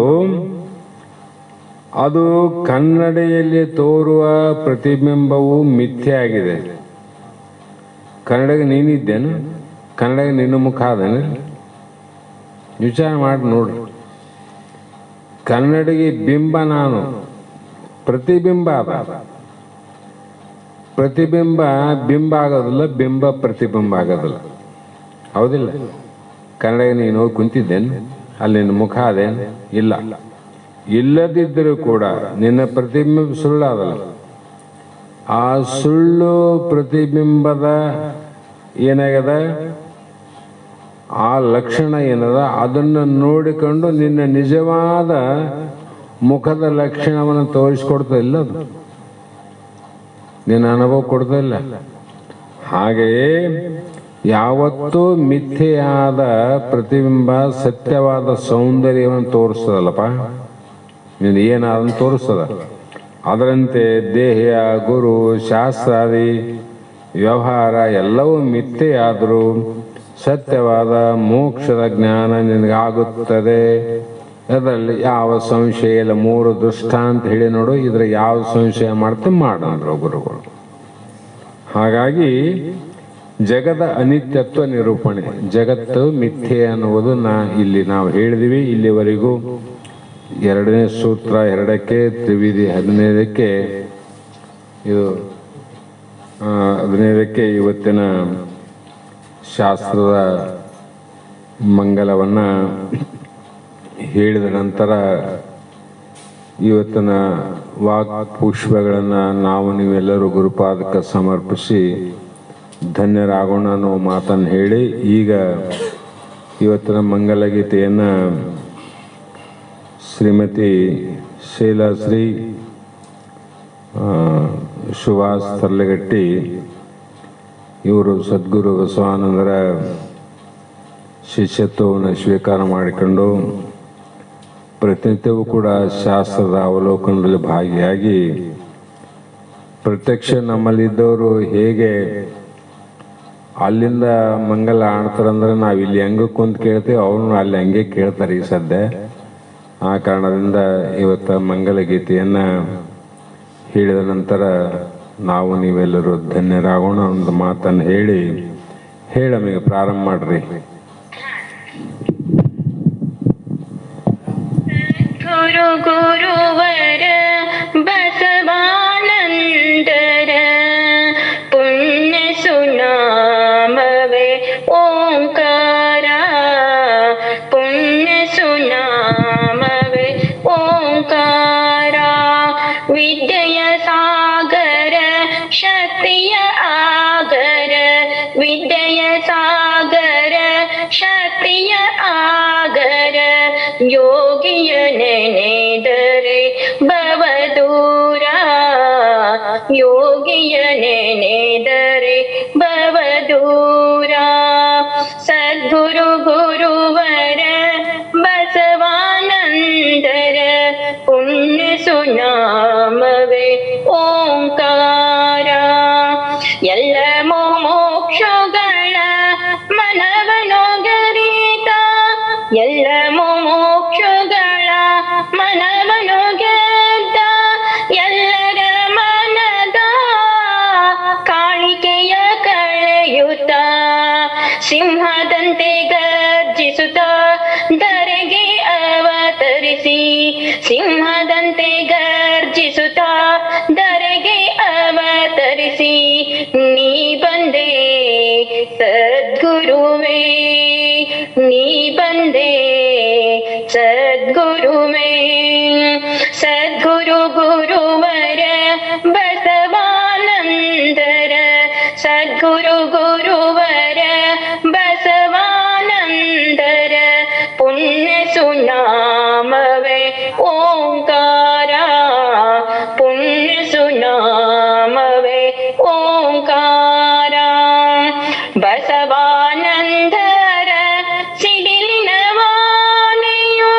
ಅದು ಕನ್ನಡಿಯಲ್ಲಿ ತೋರುವ ಪ್ರತಿಬಿಂಬವು ಮಿಥ್ಯೆ ಆಗಿದೆ. ಕನ್ನಡಗೆ ನೀನಿದ್ದೇನು? ಕನ್ನಡಗೆ ನಿನ್ನ ಮುಖ ಅದೇನು? ವಿಚಾರ ಮಾಡಿ ನೋಡ್ರಿ. ಕನ್ನಡಿಗೆ ಬಿಂಬ ನಾನು, ಪ್ರತಿಬಿಂಬ ಅದ. ಪ್ರತಿಬಿಂಬ ಬಿಂಬ ಆಗೋದಿಲ್ಲ, ಬಿಂಬ ಪ್ರತಿಬಿಂಬ ಆಗೋದಿಲ್ಲ. ಹೌದಿಲ್ಲ? ಕನ್ನಡಗೆ ನೀನು ಹೋಗಿ ಕುಂತಿದ್ದೇನು? ಅಲ್ಲಿ ನಿನ್ನ ಮುಖ ಅದೇನು? ಇಲ್ಲ. ಇಲ್ಲದಿದ್ದರೂ ಕೂಡ ನಿನ್ನ ಪ್ರತಿಬಿಂಬ ಸುಳ್ಳಾದಲ್ಲ. ಆ ಸುಳ್ಳು ಪ್ರತಿಬಿಂಬದ ಏನಾಗದ, ಆ ಲಕ್ಷಣ ಏನದ ಅದನ್ನು ನೋಡಿಕೊಂಡು ನಿನ್ನ ನಿಜವಾದ ಮುಖದ ಲಕ್ಷಣವನ್ನು ತೋರಿಸ್ಕೊಡ್ತಾ ಇಲ್ಲ. ಅದು ನಿನ್ನ ಅನುಭವ ಕೊಡ್ತಾ ಇಲ್ಲ. ಹಾಗೆಯೇ ಯಾವತ್ತೂ ಮಿಥ್ಯೆಯಾದ ಪ್ರತಿಬಿಂಬ ಸತ್ಯವಾದ ಸೌಂದರ್ಯವನ್ನು ತೋರಿಸ್ತದಲ್ಲಪ್ಪ. ನೀನು ಏನಾದನ್ನು ತೋರಿಸ್ತದ. ಅದರಂತೆ ದೇಹ, ಗುರು, ಶಾಸ್ತ್ರಾದಿ ವ್ಯವಹಾರ ಎಲ್ಲವೂ ಮಿಥ್ಯೆಯಾದರೂ ಸತ್ಯವಾದ ಮೋಕ್ಷದ ಜ್ಞಾನ ನಿನಗಾಗುತ್ತದೆ. ಅದರಲ್ಲಿ ಯಾವ ಸಂಶಯ ಇಲ್ಲ. 3 ದೃಷ್ಟಾಂತ ಹೇಳಿ ನೋಡು, ಇದ್ರ ಯಾವ ಸಂಶಯ ಮಾಡ್ತೀನಿ ಮಾಡಂದ್ರು ಗುರುಗಳು. ಹಾಗಾಗಿ ಜಗದ ಅನಿತ್ಯತ್ವ ನಿರೂಪಣೆ, ಜಗತ್ತು ಮಿಥ್ಯೆ ಅನ್ನುವುದು ಇಲ್ಲಿ ನಾವು ಹೇಳಿದ್ವಿ. ಇಲ್ಲಿವರೆಗೂ 2ನೇ ಸೂತ್ರ 2ಕ್ಕೆ, ತ್ರಿವಿಧಿ 15ಕ್ಕೆ, ಇದು 15ಕ್ಕೆ ಇವತ್ತಿನ ಶಾಸ್ತ್ರದ ಮಂಗಲವನ್ನು ಹೇಳಿದ ನಂತರ ಇವತ್ತಿನ ವಾಕ್ ಪುಷ್ಪಗಳನ್ನು ನಾವು ನೀವೆಲ್ಲರೂ ಗುರುಪಾದಕ್ಕೆ ಸಮರ್ಪಿಸಿ ಧನ್ಯರಾಗೋಣ ಅನ್ನೋ ಮಾತನ್ನು ಹೇಳಿ, ಈಗ ಇವತ್ತಿನ ಮಂಗಲಗೀತೆಯನ್ನು ಶ್ರೀಮತಿ ಶೈಲಾಶ್ರೀ ಸುಭಾಷ್ ತರ್ಲೆಗಟ್ಟಿ ಇವರು ಸದ್ಗುರು ಬಸವಾನಂದರ ಶಿಷ್ಯತ್ವವನ್ನು ಸ್ವೀಕಾರ ಮಾಡಿಕೊಂಡು ಪ್ರತಿನಿತ್ಯವೂ ಕೂಡ ಶಾಸ್ತ್ರದ ಅವಲೋಕನದಲ್ಲಿ ಭಾಗಿಯಾಗಿ ಪ್ರತ್ಯಕ್ಷ ನಮ್ಮಲ್ಲಿದ್ದವರು ಹೇಗೆ ಅಲ್ಲಿಂದ ಮಂಗಲ ಆಡ್ತಾರಂದ್ರೆ ನಾವು ಇಲ್ಲಿ ಹೆಂಗೆ ಕುಂತು ಕೇಳ್ತೇವೆ, ಅವ್ರನ್ನ ಅಲ್ಲಿ ಹಂಗೆ ಕೇಳ್ತಾರೆ ಈ ಸದ್ಯ. ಆ ಕಾರಣದಿಂದ ಇವತ್ತು ಮಂಗಲ ಗೀತೆಯನ್ನು ಹೇಳಿದ ನಂತರ ನಾವು ನೀವೆಲ್ಲರೂ ಧನ್ಯರಾಗೋಣ ಒಂದು ಮಾತನ್ನು ಹೇಳಮಿಗೆ ಪ್ರಾರಂಭ ಮಾಡ್ರಿ. ಗುರು ಗುರುವರ ಬಸವಾನಂದರ ಪುಣ್ಯ ಸುನಾಮವೇ ಓಂಕಾರ, ಪುಣ್ಯ ಸುನಾಮವೇ ಓಂಕಾರ. ವಿದ್ಯೆಯ ಸಾಗರ ಶಕ್ತಿಯ ಆಗರ, ವಿದ್ಯೆಯ ಸಾಗರ ಶಕ್ತಿಯ ಆಗರ. ಯೋಗಿಯ ನೆನೆದರೆ ಭವದೂರ, ಯೋಗಿಯ ನೆನೆದರೆ ಭವದೂರ. ಸದ್ಗುರು ಗುರುವರ ಬಸವಾನಂದರ ಪುಣ್ಯ ಸುನಾಮವೇ ಓಂಕಾರ. ಎಲ್ಲ ಮೋಕ್ಷಗಳ ಮನವನೊಗರಿತ, ಎಲ್ಲ ಮೋಕ್ಷಗಳ ಮನವನೊಗೆದ್ದ, ಎಲ್ಲರ ಮನದ ಕಾಳಿಕೆಯ ಕಳೆಯುತ್ತ, ಸಿಂಹದಂತೆ ಗರ್ಜಿಸುತ್ತ ಧರೆಗೆ ಅವತರಿಸಿ, ಸಿಂಹದಂತೆ ಗರ್ಜಿಸುತ್ತ ಧರೆಗೆ ಅವತರಿಸಿ. ನೀ ಬಂದೆ ಸದ್ಗುರುವೇ, ನೀ ಬಂದೆ ಸದ್ಗುರುವೇ. ಸದ್ಗುರು ಗುರುವರ ಬಸವಾನಂದರ, ಸದ್ಗುರು ಗುರುವರ ಬಸವಾನಂದರ ಪುಣ್ಯ ಸುನಾಮವೇ ಓಂಕಾರ, ಪುಣ್ಯ ಸುನಾಮವೇ ಓಂಕಾರ. ಬಸವಾನಂದರ ಸಿಡಿಲಿನ ವಾಣಿಯು,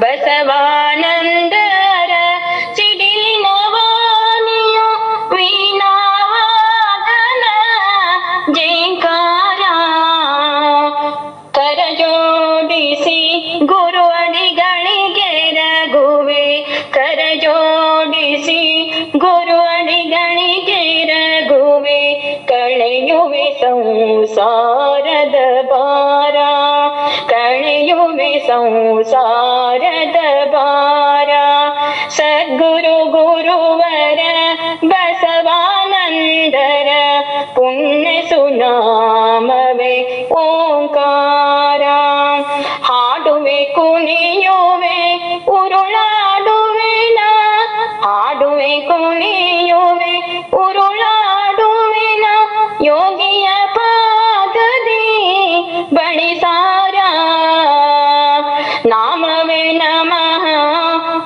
ಬಸವಾನಂದರ ಸಿಡಿಲಿನ ವಾಣಿಯು, ವೀಣಾವಾದನ ಜೈಕಾರ. ಕರಜೋಡಿಸಿ ಗುರು ಅಡಿಗಳಿಗೆ ರಘುವೆ, ಕರಜೋಡಿಸಿ ಗುರು ಅಡಿಗಳಿಗೆ ರಘುವೆ. ಕಳೆಯುವೆ ಸಂಸಾರದ ಭಾರ, ಕಳೆಯುವೆ ಸಂಸಾರದ ಭಾರ. ಸದ್ಗುರು ಗುರುವರ ಬಸವಾನಂದರ ಪುಣ್ಯ ಸುನಾಮವೇ ಓಂಕಾರ. ಹಾಡುವೆ ಕುಣಿಯುವೆ ಉರುಳಾಡುವೆನ, ಹಾಡುವೆ ಕುಣಿಯುವೆ ಉರುಳಾಡುವೆನ. ಯೋಗಿಯ ಪಾದದಿ ಬಳಿಸಾರ, ನಾಮವೇ ನಮಃ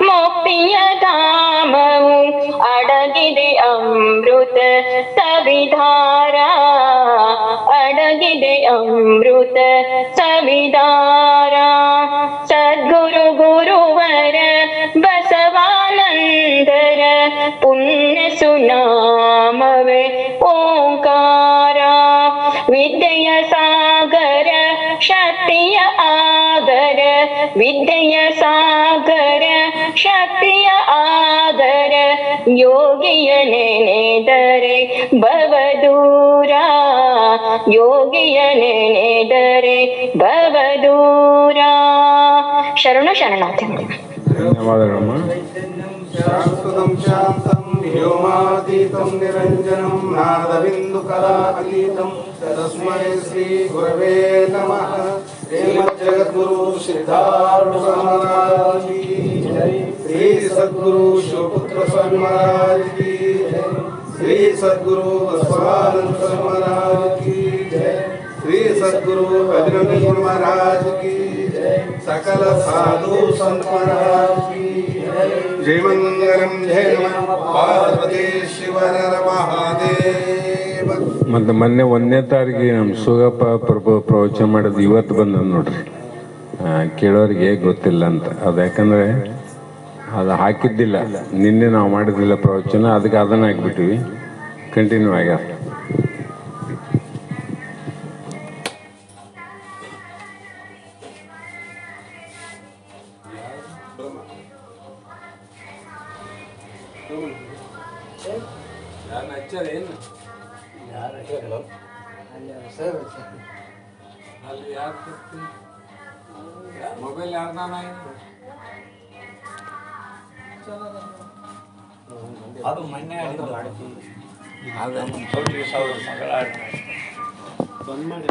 ಮುಕ್ತಿಯ ಧಾಮವು. ಅಡಗಿದೆ ಅಮೃತ ಸವಿಧಾರ, ಅಡಗಿದೆ ಅಮೃತ ಸವಿಧಾರ. ಸದ್ಗುರು ಗುರುವರ ಬಸವಾನಂದರ ಪುಣ್ಯ ಸುನಾಮವೇ ಓಂಕಾರ. ವಿದ್ಯೆಯ ಸಾಗರ ಶಕ್ತಿಯ ಆಗರ, ವಿದ್ಯೆಯ ಸಾಗರ ಶಕ್ತಿಯ ಆಗರ. ಯೋಗಿಯ ನೆನೆದರೆ ಭವದೂರ, ಯೋಗಿಯ ನೆನೆದರೆ ಭವದೂರ. ಶರಣು ಶರಣಾರ್ಥಿ. ಧನ್ಯವಾದಗಳಮ್ಮ. ಶಾಶ್ವತಂ ಶಾಂತಂ ವ್ಯೋಮಾತೀತಂ ನಿರಂಜನಂ ನಾದಬಿಂದುಕಲಾತೀತಂ ತಸ್ಮೈ ಶ್ರೀ ಗುರವೇ ನಮಃ. ಶ್ರೀಮಜ್ಜಗದ್ಗುರು ಸಿದ್ಧಾರೂಢ ಮಹಾರಾಜ್ ಕಿ ಜೈ. श्री सद्गुरु शिवपुत्र स्वामी महाराज की जय। श्री सद्गुरु बसवानंद स्वामी महाराज की जय। श्री सद्गुरु अभिनंदन महाराज की जय। सकल साधु संत महाराज की जय। जय मंगलम जय नमः पार्वती शिवर महादेव। ಮತ್ತು ಮೊನ್ನೆ 1ನೇ ತಾರೀಕಿಗೆ ನಮ್ಮ ಸುಗಪ್ಪ ಪ್ರಭು ಪ್ರವಚನ ಮಾಡೋದು ಇವತ್ತು ಬಂದ ನೋಡ್ರಿ. ಕೇಳೋರಿಗೆ ಗೊತ್ತಿಲ್ಲ ಅಂತ. ಅದು ಯಾಕಂದರೆ ಅದು ಹಾಕಿದ್ದಿಲ್ಲ, ನಿನ್ನೆ ನಾವು ಮಾಡಿದ್ದಿಲ್ಲ ಪ್ರವಚನ, ಅದಕ್ಕೆ ಅದನ್ನು ಹಾಕಿಬಿಟ್ಟಿವಿ. ಕಂಟಿನ್ಯೂ ಆಗ್ಯಾರ. ಮೊಬೈಲ್ ಅದು ಮೊನ್ನೆ ಬಂದ್ ಮಾಡಿ